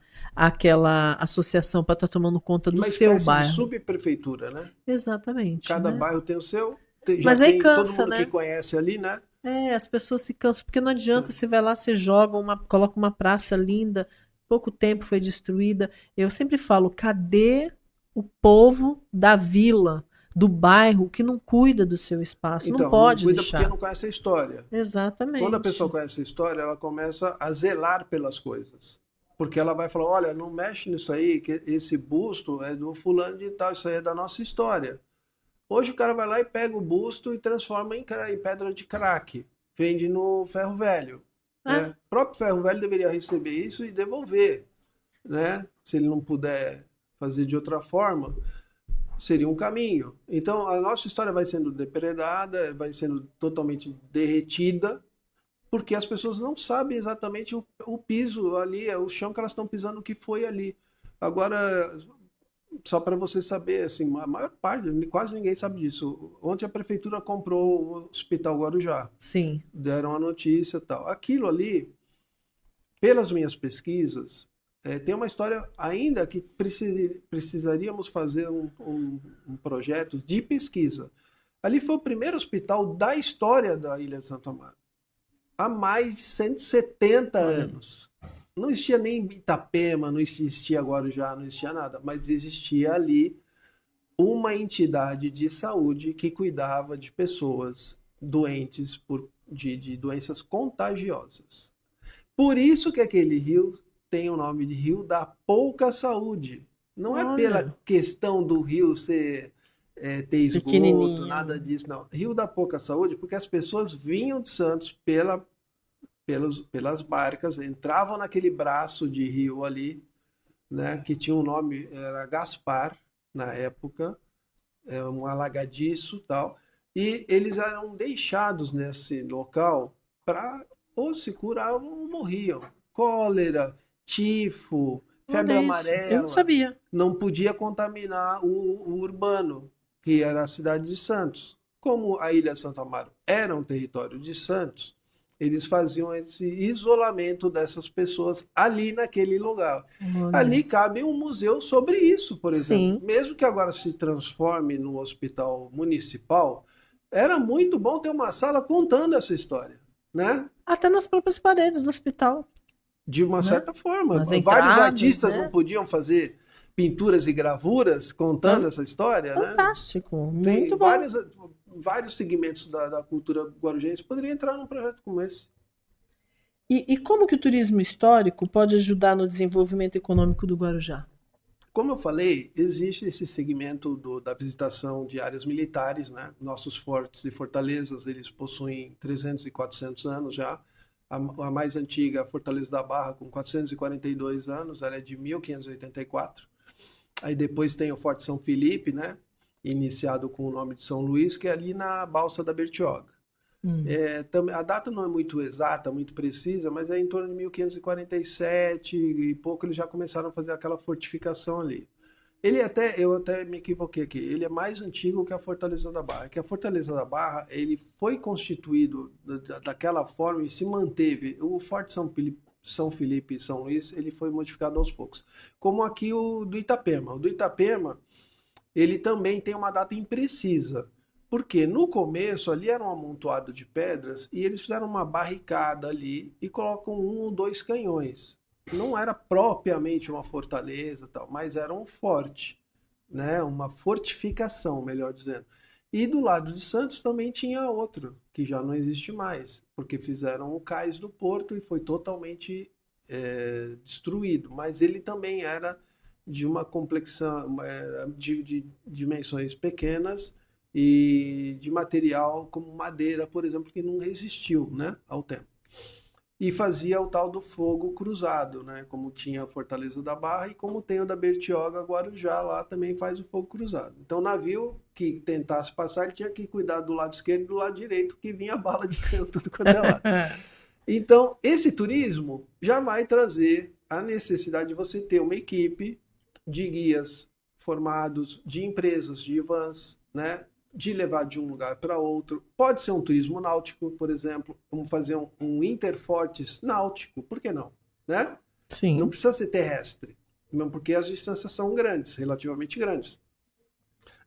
associação para estar tomando conta do seu bairro. Uma espécie de subprefeitura, né? Exatamente. Cada né? bairro tem o seu. Mas aí tem cansa, todo mundo né? que conhece ali, né? As pessoas se cansam, porque não adianta, você vai lá, você joga coloca uma praça linda, pouco tempo foi destruída. Eu sempre falo, cadê o povo da vila, do bairro, que não cuida do seu espaço? Não Então, não pode cuida porque deixar. não conhece a história. Quando a pessoa Exatamente. conhece a história, ela começa a zelar pelas coisas. Porque ela vai falar, olha, não mexe nisso aí, que esse busto é do fulano de tal, isso aí é da nossa história. Hoje o cara vai lá e pega o busto e transforma em pedra de crack. Vende no ferro velho. Né? É, O próprio ferro velho deveria receber isso e devolver. Né? Se ele não puder fazer de outra forma, seria um caminho. Então a nossa história vai sendo depredada, vai sendo totalmente derretida, porque as pessoas não sabem exatamente o piso ali, o chão que elas estão pisando, o que foi ali. Agora, só para você saber, assim, a maior parte, quase ninguém sabe disso. Ontem a prefeitura comprou o Hospital Guarujá, sim. deram a notícia e tal. Aquilo ali, pelas minhas pesquisas, tem uma história ainda que precisaríamos fazer um projeto de pesquisa. Ali foi o primeiro hospital da história da Ilha de Santo Amaro, há mais de 170 anos. Não existia nem Itapema, não existia Guarujá, não existia nada, mas existia ali uma entidade de saúde que cuidava de pessoas doentes de doenças contagiosas. Por isso que aquele rio tem o nome de Rio da Pouca Saúde. Não é pela Olha, questão do rio ter esgoto, nada pequenininho. disso, não. Rio da Pouca Saúde, porque as pessoas vinham de Santos pelas barcas, entravam naquele braço de rio ali, né, que tinha um nome, era Gaspar, na época, um alagadiço e tal, e eles eram deixados nesse local para ou se curavam ou morriam. Cólera, tifo, febre Olha isso. Eu não amarela, sabia. não podia contaminar o urbano, que era a cidade de Santos. Como a Ilha de Santo Amaro era um território de Santos, eles faziam esse isolamento dessas pessoas ali naquele lugar. Olha. Ali cabe um museu sobre isso, por exemplo. Sim. Mesmo que agora se transforme no hospital municipal, era muito bom ter uma sala contando essa história, né? Até nas próprias paredes do hospital, De uma né? certa forma. Nas Vários entradas, artistas não né? podiam fazer pinturas e gravuras contando Fan- essa história, né? Fantástico. Tem Muito bom. vários segmentos da cultura guarujense poderiam entrar num projeto como esse. E como que o turismo histórico pode ajudar no desenvolvimento econômico do Guarujá? Como eu falei, existe esse segmento da visitação de áreas militares, né? Nossos fortes e fortalezas, eles possuem 300 e 400 anos já. A mais antiga, a Fortaleza da Barra, com 442 anos, ela é de 1584. Aí depois tem o Forte São Felipe, né? Iniciado com o nome de São Luís, que é ali na Balsa da Bertioga. Hum. A data não é muito exata, muito precisa, mas é em torno de 1547 e pouco eles já começaram a fazer aquela fortificação ali. Eu até me equivoquei aqui, ele é mais antigo que a Fortaleza da Barra. Que a Fortaleza da Barra, ele foi constituído daquela forma e se manteve. O Forte São Felipe e São Luís, ele foi modificado aos poucos. Como aqui o do Itapema. O do Itapema, ele também tem uma data imprecisa. Porque no começo ali era um amontoado de pedras e eles fizeram uma barricada ali e colocam um ou dois canhões. Não era propriamente uma fortaleza, tal, mas era um forte, né? Uma fortificação, melhor dizendo. E do lado de Santos também tinha outro, que já não existe mais, porque fizeram o cais do porto e foi totalmente destruído. Mas ele também era de uma complexão, de dimensões pequenas e de material como madeira, por exemplo, que não resistiu, né, ao tempo. E fazia o tal do fogo cruzado, né, como tinha a Fortaleza da Barra e como tem o da Bertioga, Guarujá, lá também faz o fogo cruzado. Então o navio que tentasse passar, ele tinha que cuidar do lado esquerdo e do lado direito, que vinha bala de canhão, tudo quanto é lado. Então, esse turismo já vai trazer a necessidade de você ter uma equipe de guias formados, de empresas, de vans, né, de levar de um lugar para outro. Pode ser um turismo náutico, por exemplo. Vamos fazer um interfortes náutico, por que não? Né? Não Sim. precisa ser terrestre, mesmo porque as distâncias são grandes, relativamente grandes.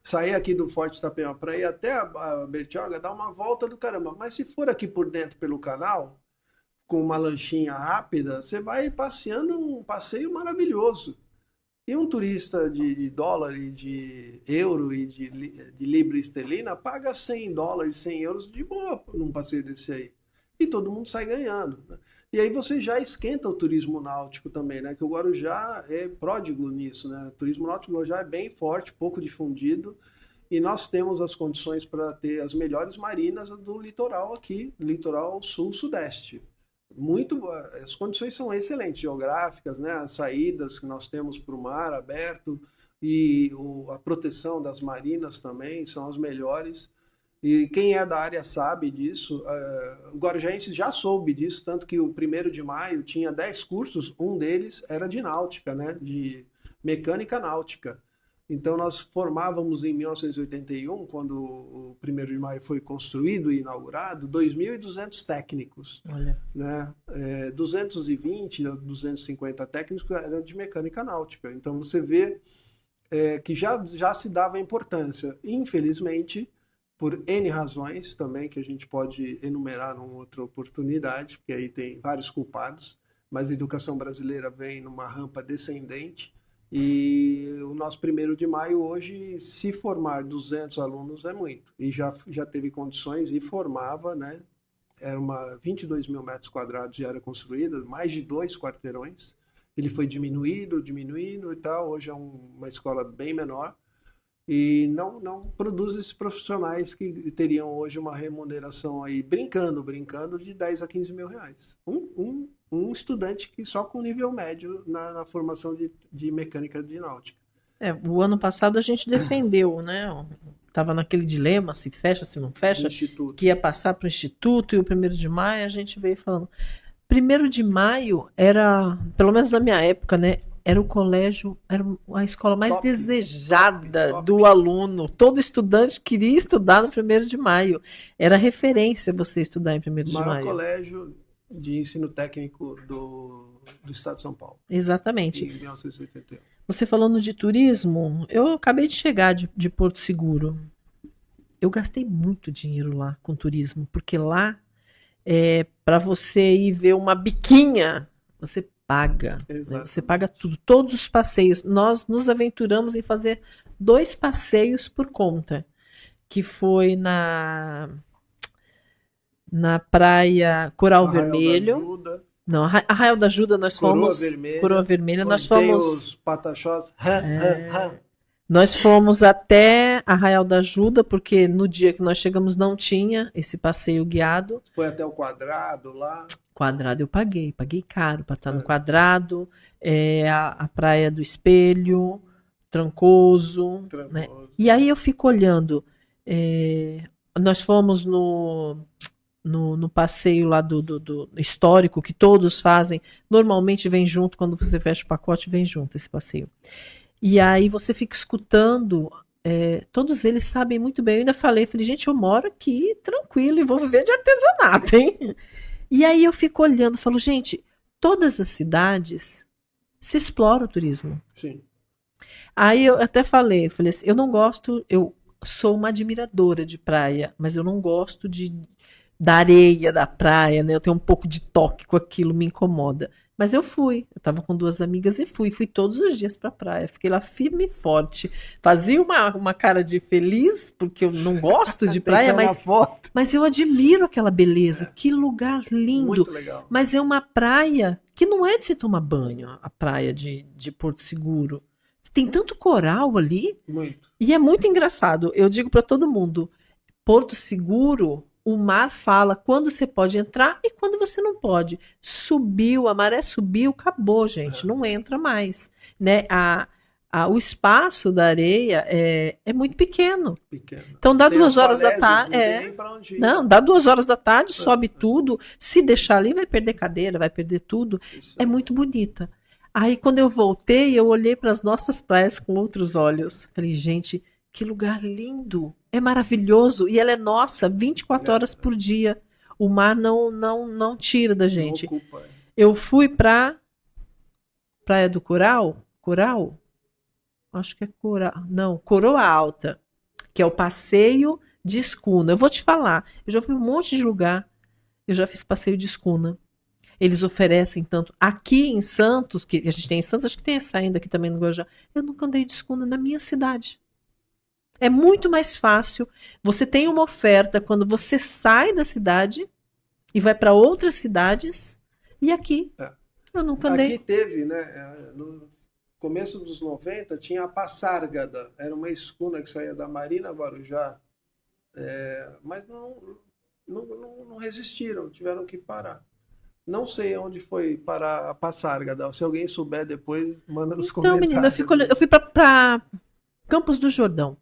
sair aqui do Forte Itapema para ir até a Bertioga, dá uma volta do caramba. Mas se for aqui por dentro pelo canal, com uma lanchinha rápida, você vai passeando um passeio maravilhoso. E um turista de dólar e de euro e de libra esterlina paga $100, 100 euros de boa num passeio desse aí. E todo mundo sai ganhando, né? E aí você já esquenta o turismo náutico também, né? Que o Guarujá é pródigo nisso, né? O turismo náutico do Guarujá é bem forte, pouco difundido. E nós temos as condições para ter as melhores marinas do litoral aqui, litoral sul-sudeste. As condições são excelentes, geográficas, né? As saídas que nós temos para o mar aberto e a proteção das marinas também são as melhores. E quem é da área sabe disso. O guarujaense já soube disso, tanto que o 1º de maio tinha 10 cursos, um deles era de náutica, né? De mecânica náutica. Então nós formávamos em 1981, quando o 1º de maio foi construído e inaugurado, 2.200 técnicos. Olha. Né? 220, 250 técnicos eram de mecânica náutica. Então você vê que já se dava importância. Infelizmente, por N razões também, que a gente pode enumerar numa outra oportunidade, porque aí tem vários culpados, mas a educação brasileira vem numa rampa descendente. E o nosso 1º de maio hoje, se formar 200 alunos é muito. E já teve condições e formava, né? Era 22 mil metros quadrados já era construída, mais de 2 quarteirões. Ele foi diminuído e tal. Hoje é uma escola bem menor. E não produz esses profissionais que teriam hoje uma remuneração aí, brincando, de 10 a 15 mil reais. Um estudante que só com nível médio na formação de mecânica de náutica. O ano passado a gente defendeu, né? Estava naquele dilema, se fecha, se não fecha, que ia passar para o Instituto, e o 1º de maio a gente veio falando. 1º de maio era, pelo menos na minha época, né? Era o colégio, era a escola mais desejada do aluno. Todo estudante queria estudar no 1º de maio. Era referência você estudar em 1º de maio. O maior colégio de ensino técnico do estado de São Paulo. Exatamente. Em 1981. Você falando de turismo, eu acabei de chegar de Porto Seguro. Eu gastei muito dinheiro lá com turismo, porque lá, para você ir ver uma biquinha, você paga. Né? Você paga tudo, todos os passeios. Nós nos aventuramos em fazer 2 passeios por conta, que foi na praia Coral Vermelho. Não, Arraial da Ajuda nós fomos. Coroa Vermelha, nós fomos. Os Pataxós. Nós fomos até Arraial da Ajuda, porque no dia que nós chegamos não tinha esse passeio guiado. Foi até o Quadrado lá. Quadrado eu paguei caro para estar no Quadrado. A Praia do Espelho, Trancoso. Né? E aí eu fico olhando. Nós fomos no passeio lá do histórico, que todos fazem. Normalmente vem junto, quando você fecha o pacote, vem junto esse passeio. E aí você fica escutando, todos eles sabem muito bem. Eu ainda falei, gente, eu moro aqui tranquilo e vou viver de artesanato, hein? E aí eu fico olhando, falo, gente, todas as cidades se explora o turismo. Sim. Aí eu até falei assim, eu não gosto, eu sou uma admiradora de praia, mas eu não gosto da areia da praia, né? Eu tenho um pouco de toque com aquilo, me incomoda. Mas eu estava com 2 amigas e fui todos os dias para a praia, fiquei lá firme e forte, fazia uma cara de feliz, porque eu não gosto de praia, mas eu admiro aquela beleza, que lugar lindo. Muito legal. Mas é uma praia que não é de se tomar banho, a praia de Porto Seguro. Tem tanto coral ali, muito. E é muito engraçado, eu digo para todo mundo, Porto Seguro, o mar fala quando você pode entrar e quando você não pode. Subiu, a maré subiu, acabou, gente. Não entra mais. Né? O espaço da areia é muito pequeno. Então dá 2 horas da tarde. Não, dá 2 horas da tarde, sobe tudo. Se deixar ali, vai perder cadeira, vai perder tudo. É muito bonita. Aí quando eu voltei, eu olhei para as nossas praias com outros olhos. Falei, gente, que lugar lindo. É maravilhoso e ela é nossa 24 horas por dia. O mar não tira da gente. Não ocupa. Eu fui para Praia do Coral? Acho que é Coral. Não, Coroa Alta. que é o passeio de escuna. Eu vou te falar, eu já fui em um monte de lugar, eu já fiz passeio de escuna. Eles oferecem tanto. Aqui em Santos, que a gente tem em Santos, acho que tem essa ainda aqui também no Guarujá. Eu nunca andei de escuna na minha cidade. É muito mais fácil. Você tem uma oferta quando você sai da cidade e vai para outras cidades. E aqui, eu nunca andei. Aqui teve, né? No começo dos 90, tinha a Passárgada. Era uma escuna que saía da Marina Guarujá. Mas não resistiram, tiveram que parar. Não sei onde foi parar a Passárgada. Se alguém souber depois, manda nos comentários. Então, menina, eu fui para Campos do Jordão.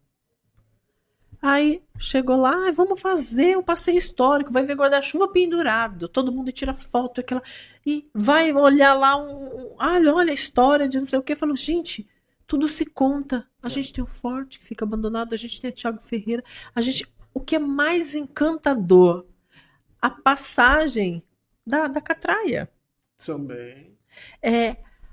Aí chegou lá, vamos fazer um passeio histórico, vai ver guarda-chuva pendurado, todo mundo tira foto, e vai olhar lá, olha a história de não sei o que. Falou, gente, tudo se conta. A gente tem o Forte, que fica abandonado, a gente tem a Tiago Ferreira, o que é mais encantador, a passagem da Catraia. Também.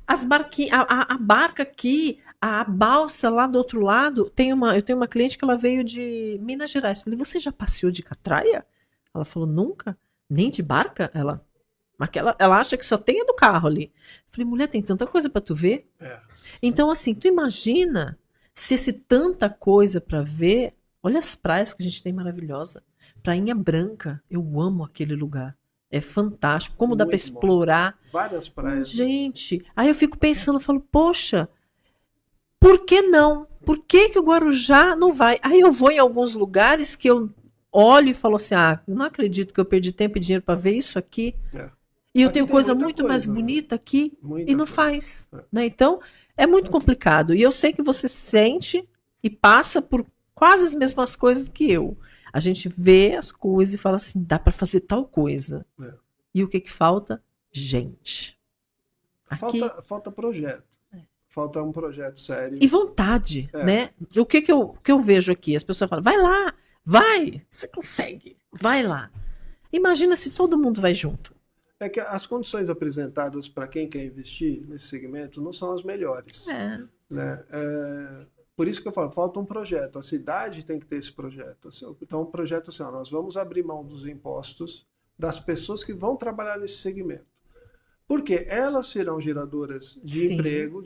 As barquinhas, a barca aqui, a balsa lá do outro lado, eu tenho uma cliente que ela veio de Minas Gerais. Falei, você já passeou de Catraia? Ela falou, nunca? Nem de barca? Ela acha que só tem a do carro ali. Falei, mulher, tem tanta coisa para tu ver. Então, assim, tu imagina se esse tanta coisa para ver. Olha as praias que a gente tem maravilhosa. Prainha Branca, eu amo aquele lugar. É fantástico. Como dá para explorar. Várias praias. Gente, aí eu fico pensando, falo, poxa, por que não? Por que o Guarujá não vai? Aí eu vou em alguns lugares que eu olho e falo assim, não acredito que eu perdi tempo e dinheiro para ver isso aqui. E eu tenho coisa muito mais bonita aqui e não faz. Né? Então, é muito complicado. E eu sei que você sente e passa por quase as mesmas coisas que eu. A gente vê as coisas e fala assim, dá para fazer tal coisa. E o que falta? Gente. Falta projeto. Falta um projeto sério. E vontade, né? O que eu vejo aqui? As pessoas falam, vai lá, vai, você consegue, vai lá. Imagina se todo mundo vai junto. É que as condições apresentadas para quem quer investir nesse segmento não são as melhores. Né? Por isso que eu falo, falta um projeto. A cidade tem que ter esse projeto. Então, um projeto assim, nós vamos abrir mão dos impostos das pessoas que vão trabalhar nesse segmento. Porque elas serão geradoras de emprego,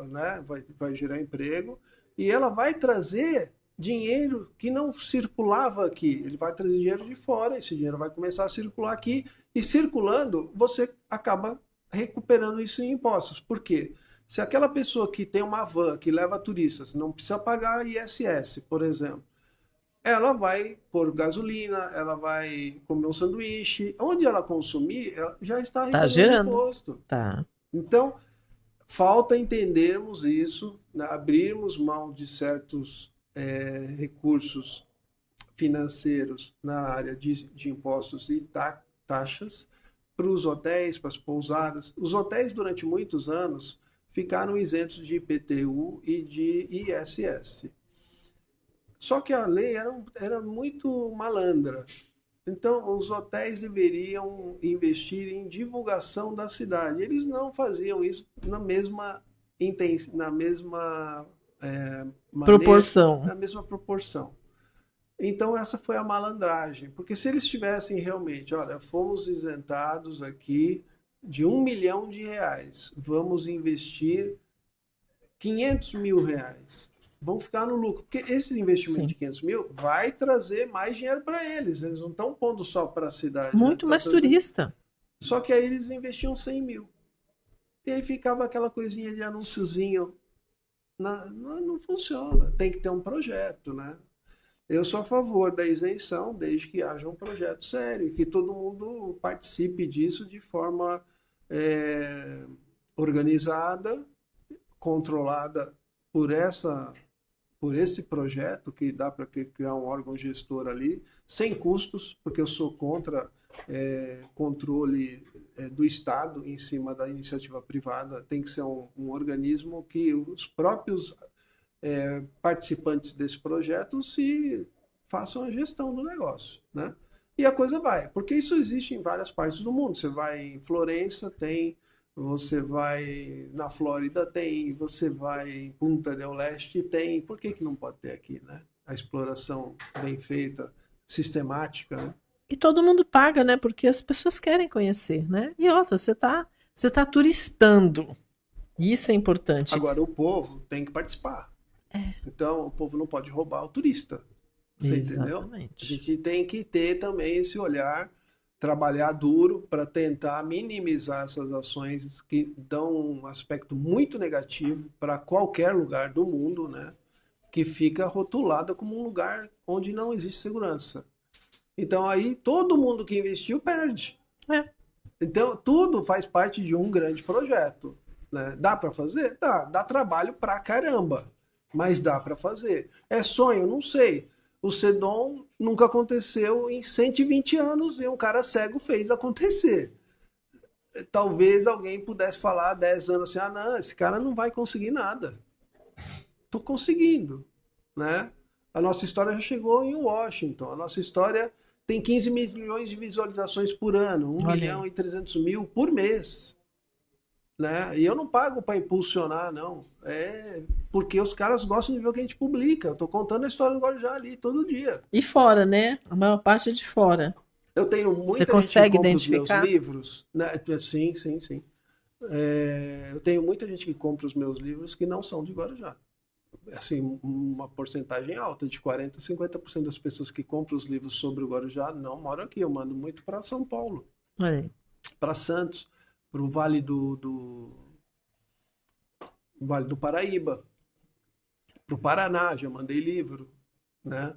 né? vai gerar emprego, e ela vai trazer dinheiro que não circulava aqui. Ele vai trazer dinheiro de fora, esse dinheiro vai começar a circular aqui, e circulando, você acaba recuperando isso em impostos. Por quê? Se aquela pessoa que tem uma van, que leva turistas, não precisa pagar ISS, por exemplo, ela vai pôr gasolina, ela vai comer um sanduíche, onde ela consumir, ela já está gerando imposto. Tá. Então, falta entendermos isso, né? Abrirmos mão de certos recursos financeiros na área de impostos e taxas para os hotéis, para as pousadas. Os hotéis, durante muitos anos, ficaram isentos de IPTU e de ISS. Só que a lei era muito malandra. Então, os hotéis deveriam investir em divulgação da cidade. Eles não faziam isso na mesma proporção. Na mesma proporção. Então, essa foi a malandragem. Porque se eles tivessem realmente, olha, fomos isentados aqui de R$1 milhão, vamos investir R$500 mil. Vão ficar no lucro. Porque esse investimento de 500 mil vai trazer mais dinheiro para eles. Eles não estão pondo só para a cidade. Muito mais turista. Só que aí eles investiam 100 mil. E aí ficava aquela coisinha de anúnciozinho. Não funciona. Tem que ter um projeto, né? Eu sou a favor da isenção, desde que haja um projeto sério, que todo mundo participe disso de forma organizada, controlada por esse projeto, que dá para criar um órgão gestor ali, sem custos, porque eu sou contra controle do Estado em cima da iniciativa privada. Tem que ser um organismo que os próprios participantes desse projeto se façam a gestão do negócio, né? E a coisa vai, porque isso existe em várias partes do mundo. Você vai em Florença, tem você vai na Flórida, tem, você vai em Punta del Este, tem. Por que não pode ter aqui, né? A exploração bem feita, sistemática, né? E todo mundo paga, né? Porque as pessoas querem conhecer, né? E outra, você tá turistando. Isso é importante. Agora, o povo tem que participar. Então, o povo não pode roubar o turista. Você entendeu? Exatamente. A gente tem que ter também esse olhar, trabalhar duro para tentar minimizar essas ações que dão um aspecto muito negativo para qualquer lugar do mundo, né? Que fica rotulada como um lugar onde não existe segurança. Então aí todo mundo que investiu perde. É. Então tudo faz parte de um grande projeto, né? Dá para fazer? Dá trabalho pra caramba, mas dá para fazer. É sonho? Não sei. O Sedom nunca aconteceu em 120 anos e um cara cego fez acontecer. Talvez alguém pudesse falar há 10 anos assim, não, esse cara não vai conseguir nada. Tô conseguindo, né? A nossa história já chegou em Washington. A nossa história tem 15 milhões de visualizações por ano, 1 milhão e 300 mil por mês. Né? E eu não pago para impulsionar, não. É porque os caras gostam de ver o que a gente publica. Eu tô contando a história do Guarujá ali todo dia. E fora, né? A maior parte é de fora. Eu tenho muita Você gente consegue que compra os identificar? meus livros. Né? Sim. Eu tenho muita gente que compra os meus livros que não são de Guarujá. Assim, uma porcentagem alta, de 40% a 50% das pessoas que compram os livros sobre o Guarujá não moram aqui. Eu mando muito para São Paulo, para Santos, para o Vale do Paraíba, para o Paraná, já mandei livro, né?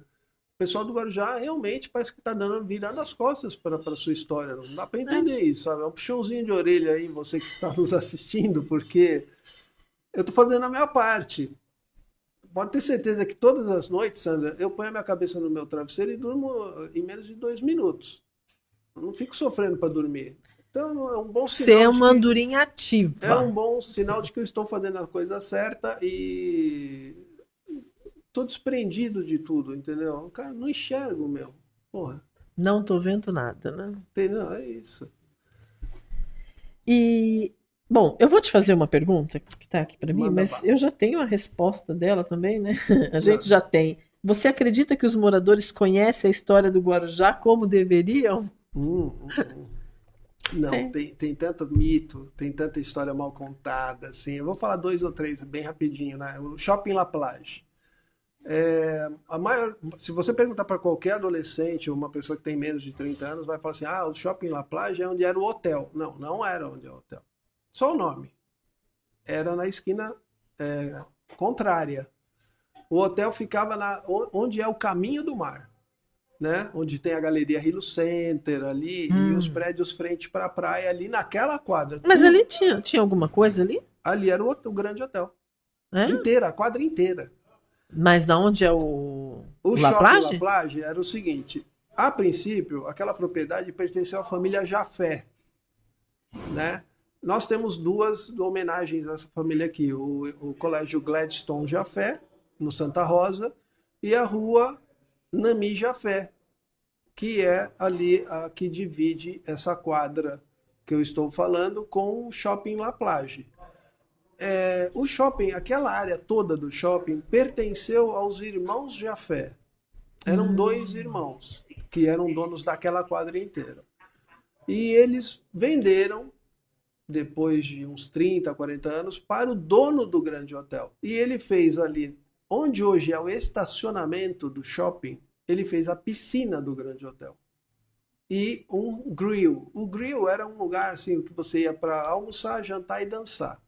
O pessoal do Guarujá realmente parece que está virando as costas para a sua história. Não dá para entender isso, sabe? É um puxãozinho de orelha aí, você que está nos assistindo, porque eu estou fazendo a minha parte. Pode ter certeza que todas as noites, Sandra, eu ponho a minha cabeça no meu travesseiro e durmo em menos de 2 minutos. Eu não fico sofrendo para dormir. Então é um bom sinal. Você é uma andorinha ativa. É um bom sinal de que eu estou fazendo a coisa certa e tô desprendido de tudo, entendeu? Cara, não enxergo, meu. Porra. Não tô vendo nada, né? Entendeu? É isso. E, bom, eu vou te fazer uma pergunta que tá aqui para mim, Manda mas bala. eu já tenho a resposta dela também, né? A gente já tem. Você acredita que os moradores conhecem a história do Guarujá como deveriam? Não, É. tem tanto mito, tem tanta história mal contada, assim. Eu vou falar 2 ou 3 bem rapidinho, né? O Shopping La Plage. Se você perguntar para qualquer adolescente ou uma pessoa que tem menos de 30 anos, vai falar assim, o Shopping La Plage é onde era o hotel. Não, não era onde é o hotel. Só o nome. Era na esquina contrária. O hotel ficava onde é o caminho do mar, né? Onde tem a Galeria Hilo Center ali e os prédios frente para a praia ali naquela quadra. Mas ali tinha alguma coisa ali? Ali era o grande hotel. É? Inteira, a quadra inteira. Mas da onde é o O La Shopping Plage? La Plage era o seguinte, a princípio, aquela propriedade pertenceu à família Jafé, né? Nós temos 2 homenagens a essa família aqui, o Colégio Gladstone Jafé, no Santa Rosa, e a rua Nami Jafé, que é ali a que divide essa quadra que eu estou falando com o Shopping La Plage. O shopping, aquela área toda do shopping, pertenceu aos irmãos Jafé. Eram 2 irmãos que eram donos daquela quadra inteira. E eles venderam, depois de uns 30, 40 anos, para o dono do grande hotel. E ele fez ali, onde hoje é o estacionamento do shopping, ele fez a piscina do grande hotel. E um grill. O grill era um lugar assim que você ia para almoçar, jantar e dançar.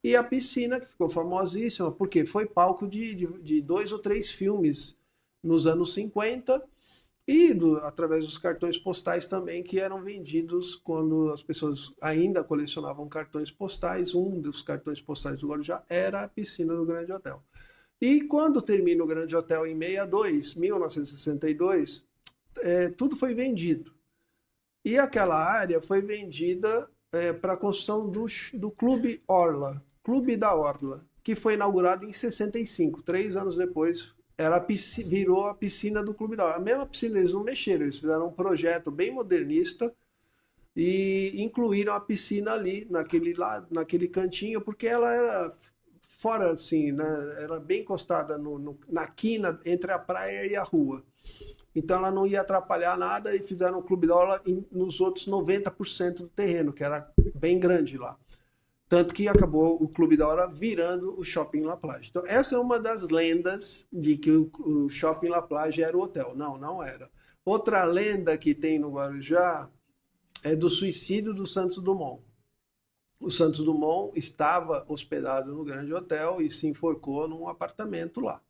E a piscina, que ficou famosíssima, porque foi palco de 2 ou 3 filmes nos anos 50 e através dos cartões postais também, que eram vendidos quando as pessoas ainda colecionavam cartões postais. Um dos cartões postais do Guarujá era a piscina do Grande Hotel. E quando termina o Grande Hotel em 1962, tudo foi vendido. E aquela área foi vendida para a construção do Clube Orla, Clube da Orla, que foi inaugurado em 65, 3 anos depois, virou a piscina do Clube da Orla. A mesma piscina, eles não mexeram, eles fizeram um projeto bem modernista, e incluíram a piscina ali, naquele cantinho, porque ela era fora, assim, né? Era bem encostada na quina entre a praia e a rua. Então ela não ia atrapalhar nada e fizeram o Clube Dólar nos outros 90% do terreno, que era bem grande lá. Tanto que acabou o Clube da Hora virando o Shopping La Plage. Então, essa é uma das lendas de que o Shopping La Plage era o hotel. Não, não era. Outra lenda que tem no Guarujá é do suicídio do Santos Dumont. O Santos Dumont estava hospedado no Grande Hotel e se enforcou num apartamento lá.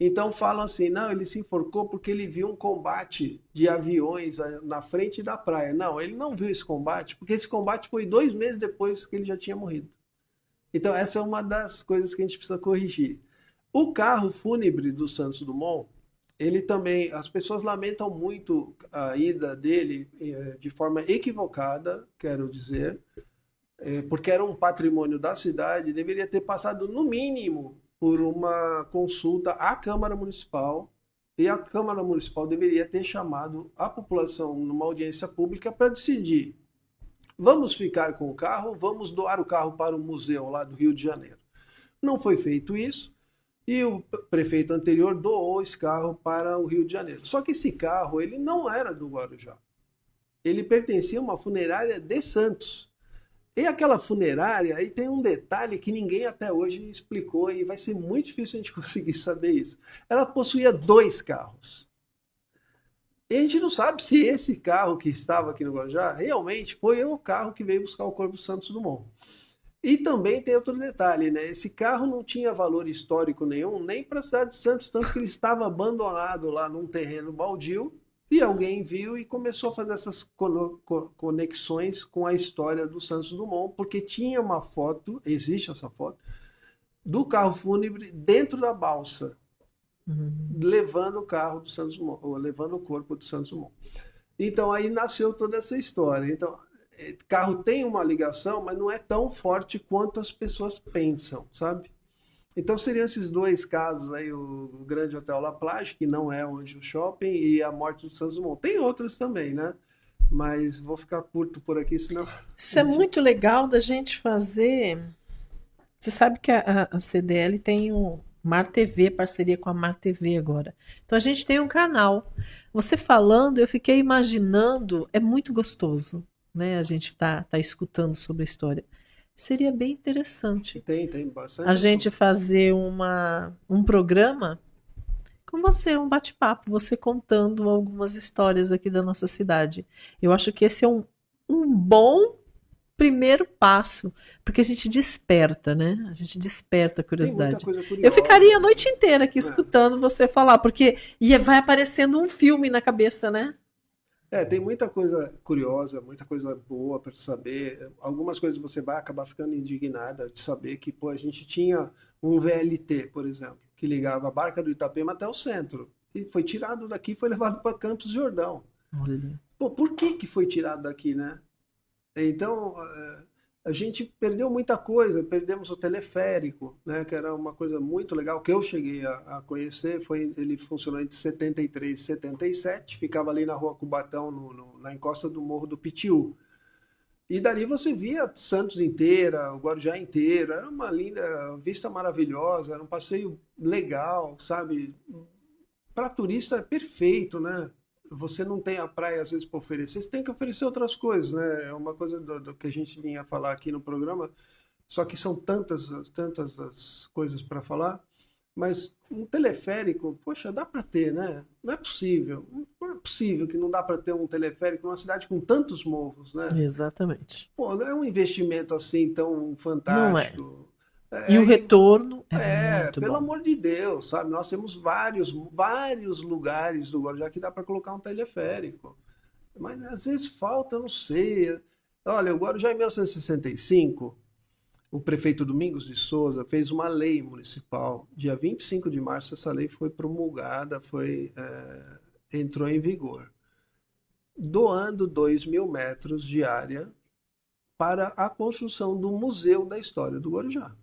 Então falam assim, não, ele se enforcou porque ele viu um combate de aviões na frente da praia. Não, ele não viu esse combate, porque esse combate foi 2 meses depois que ele já tinha morrido. Então essa é uma das coisas que a gente precisa corrigir. O carro fúnebre do Santos Dumont, ele também, as pessoas lamentam muito a ida dele de forma equivocada, quero dizer, porque era um patrimônio da cidade, deveria ter passado no mínimo por uma consulta à Câmara Municipal, e a Câmara Municipal deveria ter chamado a população numa audiência pública para decidir: vamos ficar com o carro, vamos doar o carro para o museu lá do Rio de Janeiro. Não foi feito isso, e o prefeito anterior doou esse carro para o Rio de Janeiro. Só que esse carro, ele não era do Guarujá. Ele pertencia a uma funerária de Santos. E aquela funerária, aí tem um detalhe que ninguém até hoje explicou e vai ser muito difícil a gente conseguir saber isso. Ela possuía 2 carros. E a gente não sabe se esse carro que estava aqui no Guarujá realmente foi o carro que veio buscar o corpo do Santos Dumont. E também tem outro detalhe, né? Esse carro não tinha valor histórico nenhum, nem para a cidade de Santos, tanto que ele estava abandonado lá num terreno baldio. E alguém viu e começou a fazer essas conexões com a história do Santos Dumont, porque tinha uma foto, existe essa foto, do carro fúnebre dentro da balsa, levando o carro do Santos Dumont, ou levando o corpo do Santos Dumont. Então aí nasceu toda essa história. Então, carro tem uma ligação, mas não é tão forte quanto as pessoas pensam, sabe? Então seriam esses 2 casos aí, o Grande Hotel La Plage, que não é onde o shopping, e a morte do Santos Dumont. Tem outros também, né? Mas vou ficar curto por aqui, senão... Isso é muito legal da gente fazer. Você sabe que a CDL tem o Mar TV, parceria com a Mar TV agora. Então a gente tem um canal. Você falando, eu fiquei imaginando, é muito gostoso, né? A gente tá escutando sobre a história. Seria bem interessante Tem bastante a gente assunto. fazer um programa com você, um bate-papo, você contando algumas histórias aqui da nossa cidade. Eu acho que esse é um bom primeiro passo, porque a gente desperta, né? A gente desperta a Tem muita curiosidade. coisa Eu curiosa. ficaria a noite inteira aqui É. escutando você falar, porque vai aparecendo um filme na cabeça, né? Tem muita coisa curiosa, muita coisa boa para saber. Algumas coisas você vai acabar ficando indignada de saber que, pô, a gente tinha um VLT, por exemplo, que ligava a Barca do Itapema até o centro. E foi tirado daqui e foi levado para Campos do Jordão. Olha. Pô, por que foi tirado daqui, né? Então, a gente perdeu muita coisa, perdemos o teleférico, né, que era uma coisa muito legal, que eu cheguei a conhecer, ele funcionou entre 73 e 77, ficava ali na Rua Cubatão, na encosta do Morro do Pitiú. E dali você via Santos inteira, o Guarujá inteiro, era uma linda, vista maravilhosa, era um passeio legal, sabe? Para turista é perfeito, né? Você não tem a praia às vezes para oferecer, você tem que oferecer outras coisas, né? É uma coisa do que a gente vinha falar aqui no programa, só que são tantas as coisas para falar, mas um teleférico, poxa, dá para ter, né? Não é possível que não dá para ter um teleférico numa cidade com tantos morros, né? Exatamente. Pô, não é um investimento assim tão Não é. fantástico. E o retorno é muito Pelo bom. amor de Deus, sabe? Nós temos vários lugares do Guarujá que dá para colocar um teleférico. Mas às vezes falta, eu não sei. Olha, o Guarujá em 1965, o prefeito Domingos de Souza fez uma lei municipal. Dia 25 de março essa lei foi promulgada, entrou em vigor. Doando 2.000 metros de área para a construção do Museu da História do Guarujá.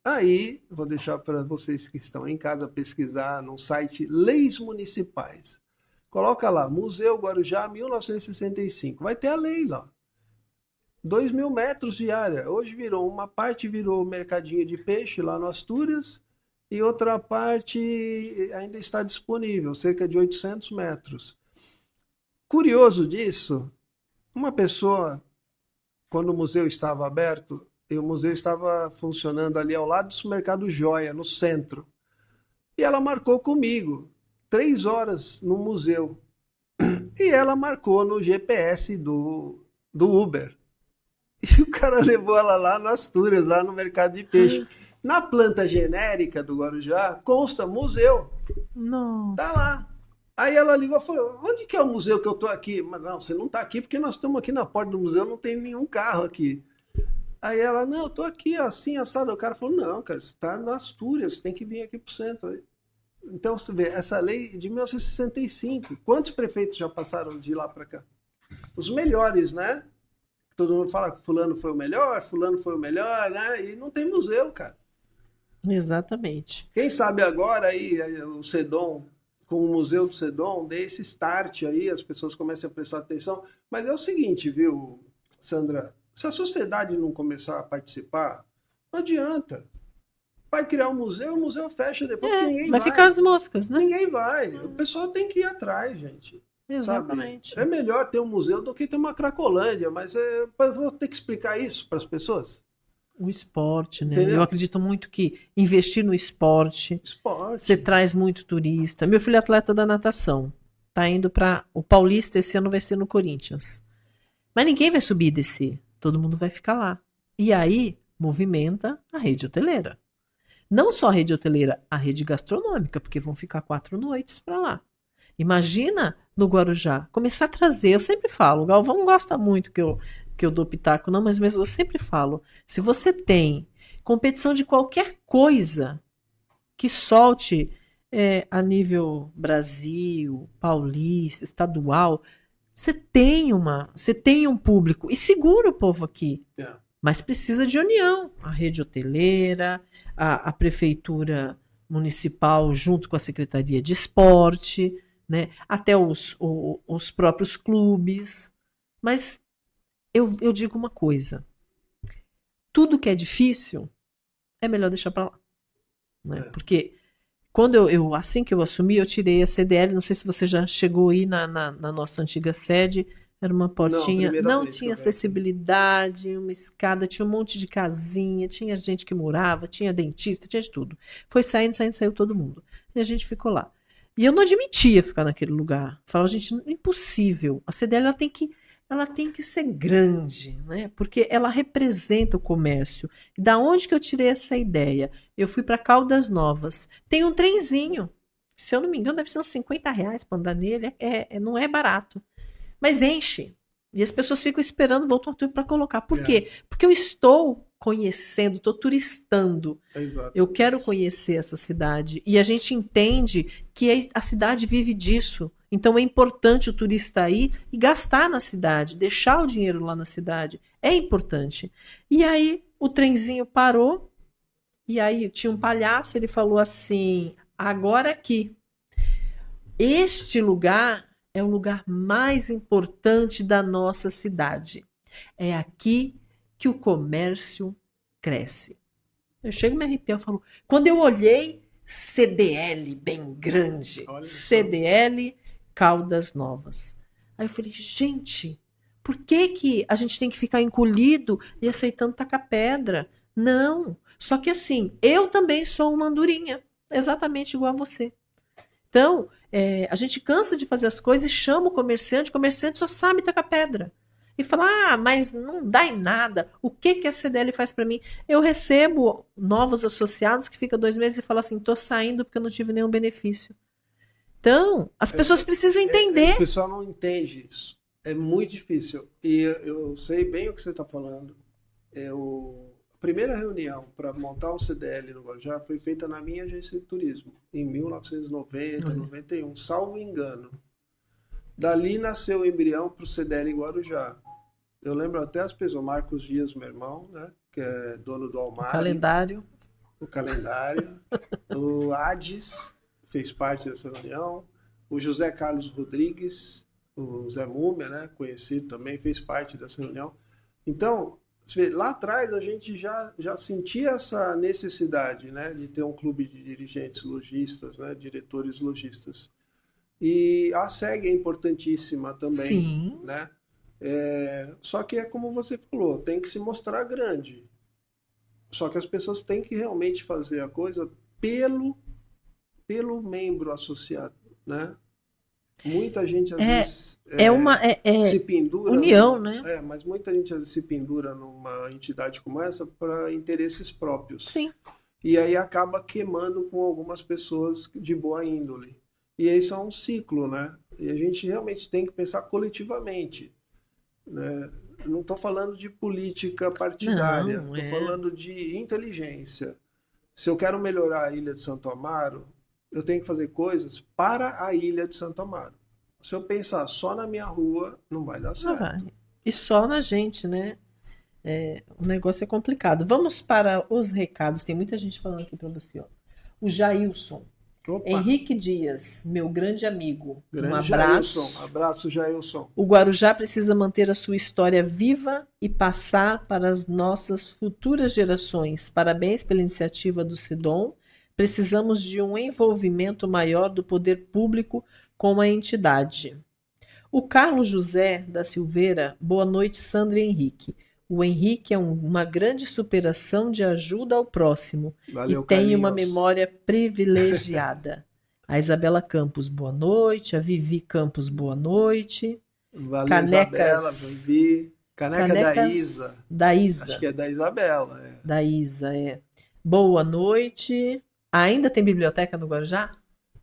Aí, vou deixar para vocês que estão em casa pesquisar no site Leis Municipais. Coloca lá, Museu Guarujá 1965. Vai ter a lei lá. 2.000 metros de área. Hoje uma parte virou mercadinho de peixe lá no Astúrias e outra parte ainda está disponível, cerca de 800 metros. Curioso disso, uma pessoa, quando o museu estava aberto, e o museu estava funcionando ali ao lado do supermercado Joia, no centro, e ela marcou comigo 3 horas no museu. E ela marcou no GPS do Uber. E o cara levou ela lá no Astúrias, lá no mercado de peixe. Na planta genérica do Guarujá, consta museu. Nossa. Tá lá. Aí ela ligou e falou, onde que é o museu que eu tô aqui? Mas não, você não tá aqui porque nós estamos aqui na porta do museu, não tem nenhum carro aqui. Aí ela, não, eu tô aqui assim, assado. O cara falou, não, cara, você tá na Astúrias, você tem que vir aqui pro centro. Então, você vê, essa lei de 1965, quantos prefeitos já passaram de lá para cá? Os melhores, né? Todo mundo fala que fulano foi o melhor, né? E não tem museu, cara. Exatamente. Quem sabe agora aí o Sedom, com o Museu do Sedom, dê esse start aí, as pessoas comecem a prestar atenção. Mas é o seguinte, viu, Sandra? Se a sociedade não começar a participar, não adianta. Vai criar um museu, o museu fecha depois, porque ninguém vai. Vai ficar as moscas, né? Ninguém vai. O pessoal tem que ir atrás, gente. Exatamente. Sabe? É melhor ter um museu do que ter uma Cracolândia, mas eu vou ter que explicar isso para as pessoas. O esporte, né? Entendeu? Eu acredito muito que investir no esporte, você traz muito turista. Meu filho é atleta da natação. Tá indo para o Paulista, esse ano vai ser no Corinthians. Mas ninguém vai subir e descer. Todo mundo vai ficar lá. E aí, movimenta a rede hoteleira. Não só a rede hoteleira, a rede gastronômica, porque vão ficar 4 noites para lá. Imagina no Guarujá, começar a trazer, eu sempre falo, o Galvão gosta muito que eu dou pitaco, não, mas mesmo eu sempre falo, se você tem competição de qualquer coisa que solte a nível Brasil, paulista, estadual, você tem um público e segura o povo aqui. Mas precisa de união. A rede hoteleira, a prefeitura municipal junto com a Secretaria de Esporte, né? Até os próprios clubes. Mas eu digo uma coisa. Tudo que é difícil é melhor deixar para lá. Né? Porque quando assim que eu assumi, eu tirei a CDL. Não sei se você já chegou aí na nossa antiga sede. Era uma portinha, não tinha acessibilidade, uma escada, tinha um monte de casinha, tinha gente que morava, tinha dentista, tinha de tudo. Foi saiu todo mundo. E a gente ficou lá. E eu não admitia ficar naquele lugar. Falava, gente, impossível. A CDL ela tem que ser grande, né? Porque ela representa o comércio. E da onde que eu tirei essa ideia? Eu fui para Caldas Novas. Tem um trenzinho. Se eu não me engano, deve ser uns R$50 para andar nele. Não é barato. Mas enche. E as pessoas ficam esperando voltar tudo para colocar. Por quê? Porque eu estou conhecendo, estou turistando. Eu quero conhecer essa cidade. E a gente entende que a cidade vive disso. Então é importante o turista ir e gastar na cidade, deixar o dinheiro lá na cidade. É importante. E aí o trenzinho parou. E aí tinha um palhaço, ele falou assim, agora aqui. Este lugar é o lugar mais importante da nossa cidade. É aqui que o comércio cresce. Eu chego a me arrepiar, eu falo, quando eu olhei CDL bem grande, CDL Caldas Novas. Aí eu falei, gente, por que a gente tem que ficar encolhido e aceitando tacar pedra? Não, só que assim, eu também sou uma andorinha, exatamente igual a você. Então, a gente cansa de fazer as coisas e chama o comerciante só sabe tacar pedra. E fala, mas não dá em nada. O que a CDL faz para mim? Eu recebo novos associados que ficam 2 meses e falam assim, estou saindo porque eu não tive nenhum benefício. Então, as pessoas precisam entender. O pessoal não entende isso. É muito difícil. E eu sei bem o que você está falando. A primeira reunião para montar um CDL no Guarujá foi feita na minha agência de turismo, em 1990, 91, salvo engano. Dali nasceu o embrião para o CDL Guarujá. Eu lembro até as pessoas, Marcos Dias, meu irmão, né, que é dono do Almar. O calendário. O Hades fez parte dessa reunião. o José Carlos Rodrigues, o Zé Múmia, né, conhecido também, fez parte dessa reunião. Então, lá atrás a gente já sentia essa necessidade, né, de ter um clube de dirigentes lojistas, né, diretores lojistas. E a SEG é importantíssima também, Sim. né? Só que é como você falou, tem que se mostrar grande. Só que as pessoas têm que realmente fazer a coisa pelo membro associado, né? Muita gente às vezes se pendura união, né? mas muita gente às vezes se pendura numa entidade como essa para interesses próprios. Sim. E aí acaba queimando com algumas pessoas de boa índole. E isso é um ciclo, né? E a gente realmente tem que pensar coletivamente, né? Não estou falando de política partidária, estou falando de inteligência. Se eu quero melhorar a Ilha de Santo Amaro, eu tenho que fazer coisas para a Ilha de Santo Amaro. Se eu pensar só na minha rua, não vai dar certo. Não vai. E só na gente, né? O negócio é complicado. Vamos para os recados. Tem muita gente falando aqui para você. Ó. O Jailson. Opa. Henrique Dias, meu grande amigo. Grande um abraço. Jailson. Abraço, Jailson. O Guarujá precisa manter a sua história viva e passar para as nossas futuras gerações. Parabéns pela iniciativa do Sidom. Precisamos de um envolvimento maior do poder público com a entidade. O Carlos José da Silveira, boa noite, Sandra e Henrique. O Henrique é uma grande superação de ajuda ao próximo. Valeu, e tem Carlinhos. uma memória privilegiada. A Isabela Campos, boa noite. A Vivi Campos, boa noite. Valeu, Canecas, Isabela, Vivi. Caneca da Isa. Da Isa. Acho que é da Isabela. Da Isa, Boa noite. Ainda tem biblioteca no Guarujá?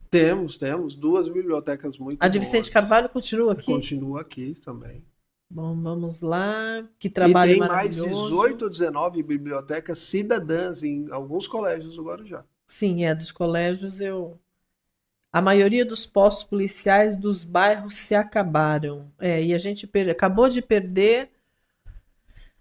Temos 2 bibliotecas muito boas. A de Vicente Carvalho continua aqui? Continua aqui também. Bom, vamos lá. Que trabalho e tem maravilhoso. mais 18 ou 19 bibliotecas cidadãs em alguns colégios do Guarujá. Sim, dos colégios A maioria dos postos policiais dos bairros se acabaram. E a gente acabou de perder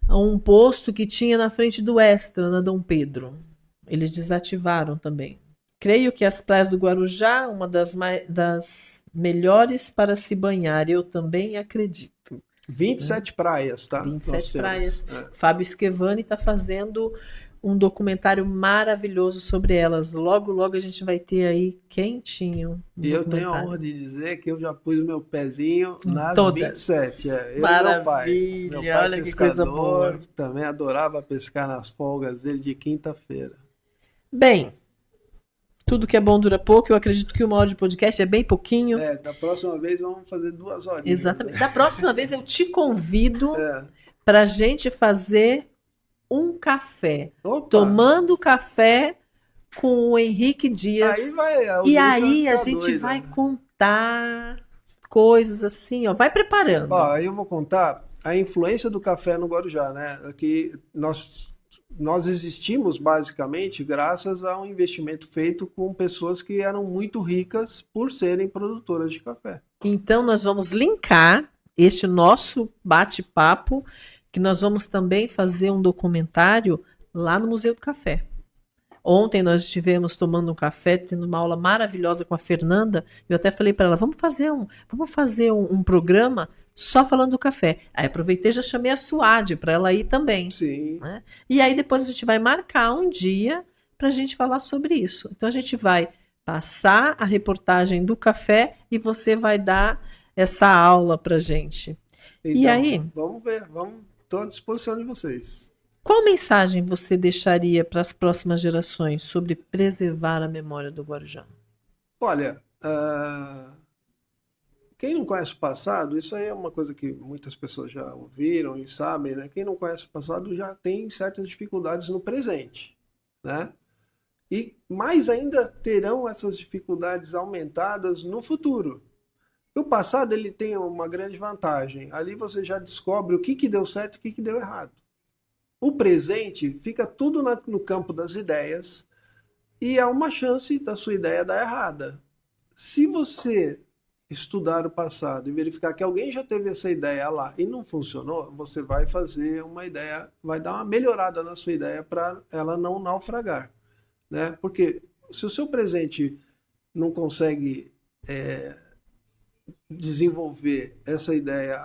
um posto que tinha na frente do Extra, na Dom Pedro. Eles desativaram também. Creio que as praias do Guarujá, uma das melhores para se banhar. Eu também acredito. 27 praias, tá? 27 praias. Fábio Schevani está fazendo um documentário maravilhoso sobre elas. Logo, logo a gente vai ter aí quentinho. E eu tenho a honra de dizer que eu já pus meu pezinho nas todas. 27. Maravilha, Eu e meu pai. Meu pai olha que coisa boa. Também adorava pescar nas folgas dele de quinta-feira. Bem, tudo que é bom dura pouco. Eu acredito que 1 hora de podcast é bem pouquinho. Da próxima vez vamos fazer 2 horas. Exatamente. Né? Da próxima vez eu te convido para a gente fazer um café. Opa. Tomando café com o Henrique Dias. E aí a gente doida, vai contar coisas assim, ó. Vai preparando. Aí eu vou contar a influência do café no Guarujá, né? Que nós existimos basicamente graças a um investimento feito com pessoas que eram muito ricas por serem produtoras de café. Então nós vamos linkar este nosso bate-papo, que nós vamos também fazer um documentário lá no Museu do Café. Ontem nós estivemos tomando um café, tendo uma aula maravilhosa com a Fernanda. Eu até falei para ela, vamos fazer um programa só falando do café. Aí aproveitei e já chamei a Suade para ela ir também. Sim. Né? E aí depois a gente vai marcar um dia para a gente falar sobre isso. Então a gente vai passar a reportagem do café e você vai dar essa aula para gente. Então, e aí? Vamos ver, estou à disposição de vocês. Qual mensagem você deixaria para as próximas gerações sobre preservar a memória do Guarujá? Olha, quem não conhece o passado, isso aí é uma coisa que muitas pessoas já ouviram e sabem, né? Quem não conhece o passado já tem certas dificuldades no presente, né? E mais ainda terão essas dificuldades aumentadas no futuro. O passado ele tem uma grande vantagem. Ali você já descobre o que deu certo e o que deu errado. O presente fica tudo no campo das ideias e há uma chance da sua ideia dar errada. Se você estudar o passado e verificar que alguém já teve essa ideia lá e não funcionou, você vai fazer uma ideia, vai dar uma melhorada na sua ideia para ela não naufragar, né? Porque se o seu presente não consegue desenvolver essa ideia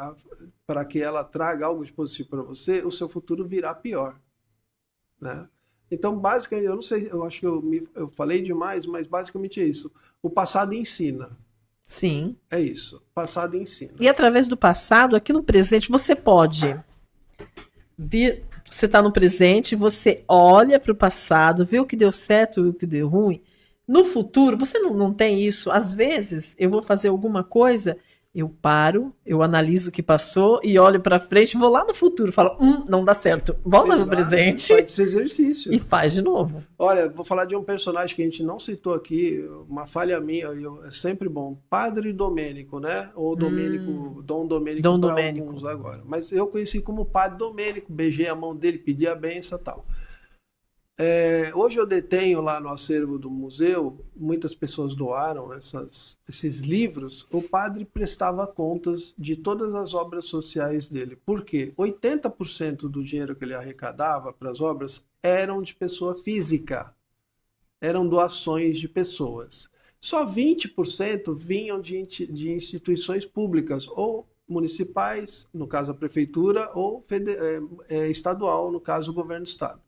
para que ela traga algo de positivo para você, o seu futuro virá pior, né? Então, basicamente, eu não sei, eu acho que eu falei demais, mas basicamente é isso. O passado ensina. Sim. É isso. O passado ensina. E através do passado, aqui no presente, você pode vir. Você está no presente, você olha para o passado, vê o que deu certo e o que deu ruim. No futuro, você não tem isso. Às vezes, eu vou fazer alguma coisa, eu paro, eu analiso o que passou e olho para frente, vou lá no futuro, falo, não dá certo, volta no presente. Faz esse exercício. E faz de novo. Olha, vou falar de um personagem que a gente não citou aqui, uma falha minha, é sempre bom. Padre Domênico, né? Ou Domênico, Dom Domênico para alguns agora. Mas eu conheci como Padre Domênico, beijei a mão dele, pedi a benção e tal. Hoje eu detenho lá no acervo do museu, muitas pessoas doaram esses livros. O padre prestava contas de todas as obras sociais dele. Por quê? 80% do dinheiro que ele arrecadava para as obras eram de pessoa física, eram doações de pessoas. Só 20% vinham de instituições públicas, ou municipais, no caso a prefeitura, ou estadual, no caso o governo do estado.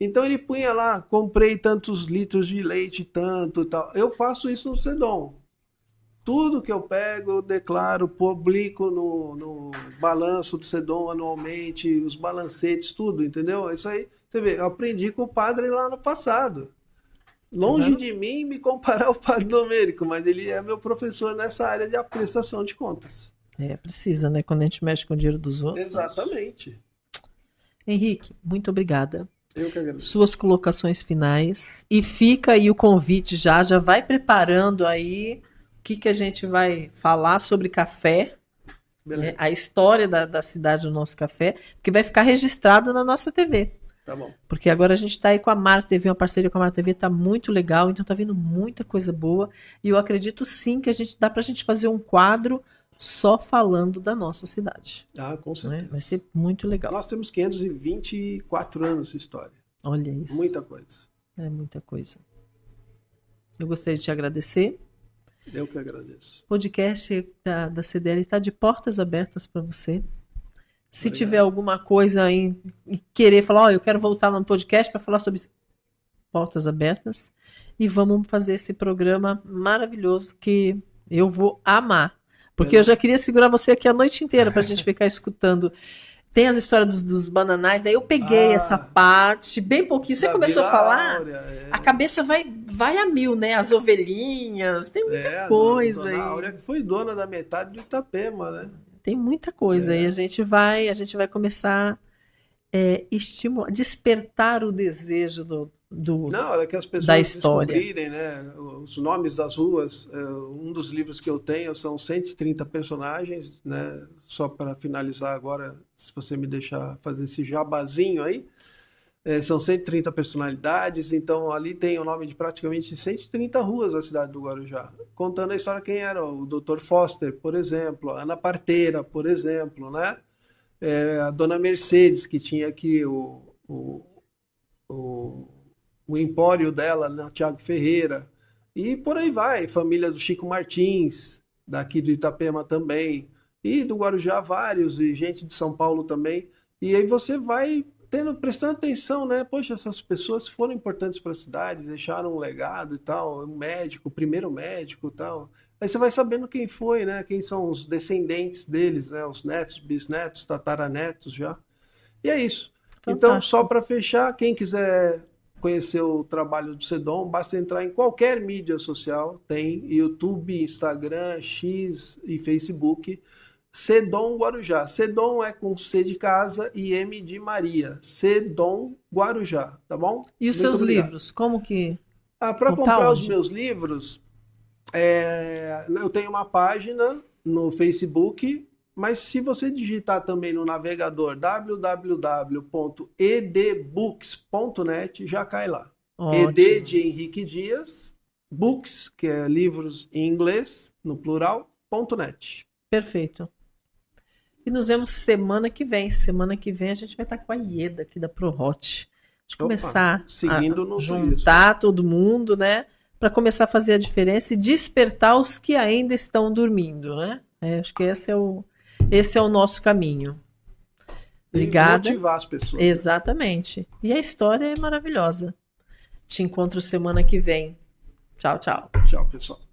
Então ele punha lá, comprei tantos litros de leite, tanto e tal. Eu faço isso no Sedom. Tudo que eu pego, eu declaro, publico no balanço do Sedom anualmente, os balancetes, tudo, entendeu? Isso aí, você vê, eu aprendi com o padre lá no passado. Longe de mim me comparar ao Padre Domênico, mas ele é meu professor nessa área de prestação de contas. Precisa, né? Quando a gente mexe com o dinheiro dos outros. Exatamente. Henrique, muito obrigada. Eu que agradeço. Suas colocações finais. E fica aí o convite já vai preparando aí o que a gente vai falar sobre café, né? A história da cidade do nosso café, que vai ficar registrado na nossa TV. Tá bom. Porque agora a gente está aí com a Mar TV, uma parceria com a Mar TV, tá muito legal, então tá vindo muita coisa boa. E eu acredito sim que dá pra gente fazer um quadro só falando da nossa cidade. Com certeza. Né? Vai ser muito legal. Nós temos 524 anos de história. Olha isso. Muita coisa. É muita coisa. Eu gostaria de te agradecer. Eu que agradeço. O podcast da CDL está de portas abertas para você. Se tiver alguma coisa em querer falar, eu quero voltar no podcast para falar sobre portas abertas. E vamos fazer esse programa maravilhoso que eu vou amar. Porque eu já queria segurar você aqui a noite inteira para a gente ficar escutando. Tem as histórias dos bananais, daí eu peguei essa parte, bem pouquinho. Você começou a falar, a cabeça vai a mil, né? As ovelhinhas, tem muita coisa Dona aí. Áurea, que foi dona da metade do Itapema, né? Tem muita coisa aí. A gente vai começar estimular, despertar o desejo Na hora que as pessoas da história. descobrirem, né, os nomes das ruas, um dos livros que eu tenho são 130 personagens, né, só para finalizar agora, se você me deixar fazer esse jabazinho aí, são 130 personalidades, então ali tem o nome de praticamente 130 ruas da cidade do Guarujá, contando a história quem era o Dr. Foster, por exemplo, a Ana Parteira, por exemplo, né, a Dona Mercedes, que tinha aqui o empório dela na Tiago Ferreira, e por aí vai, família do Chico Martins, daqui do Itapema também, e do Guarujá vários, e gente de São Paulo também, e aí você vai prestando atenção, né, poxa, essas pessoas foram importantes para a cidade, deixaram um legado e tal, um médico, o primeiro médico e tal, aí você vai sabendo quem foi, né, quem são os descendentes deles, né, os netos, bisnetos, tataranetos já, e é isso. Fantástico. Então, só para fechar, quem quiser conhecer o trabalho do Sedom, basta entrar em qualquer mídia social, tem YouTube, Instagram, X e Facebook, Sedom Guarujá. Sedom é com C de casa e M de Maria. Sedom Guarujá, tá bom? E os seus livros, como que... Para comprar os meus livros, eu tenho uma página no Facebook, mas se você digitar também no navegador www.edbooks.net, já cai lá. Ótimo. ED de Henrique Dias, books, que é livros em inglês, no plural, .net. Perfeito. E nos vemos semana que vem. Semana que vem a gente vai estar com a Ieda aqui da ProHot. A gente começar seguindo a juntar todo mundo, né? para começar a fazer a diferença e despertar os que ainda estão dormindo, né? Acho que esse é o nosso caminho. Obrigada. E motivar as pessoas. Exatamente. E a história é maravilhosa. Te encontro semana que vem. Tchau, tchau. Tchau, pessoal.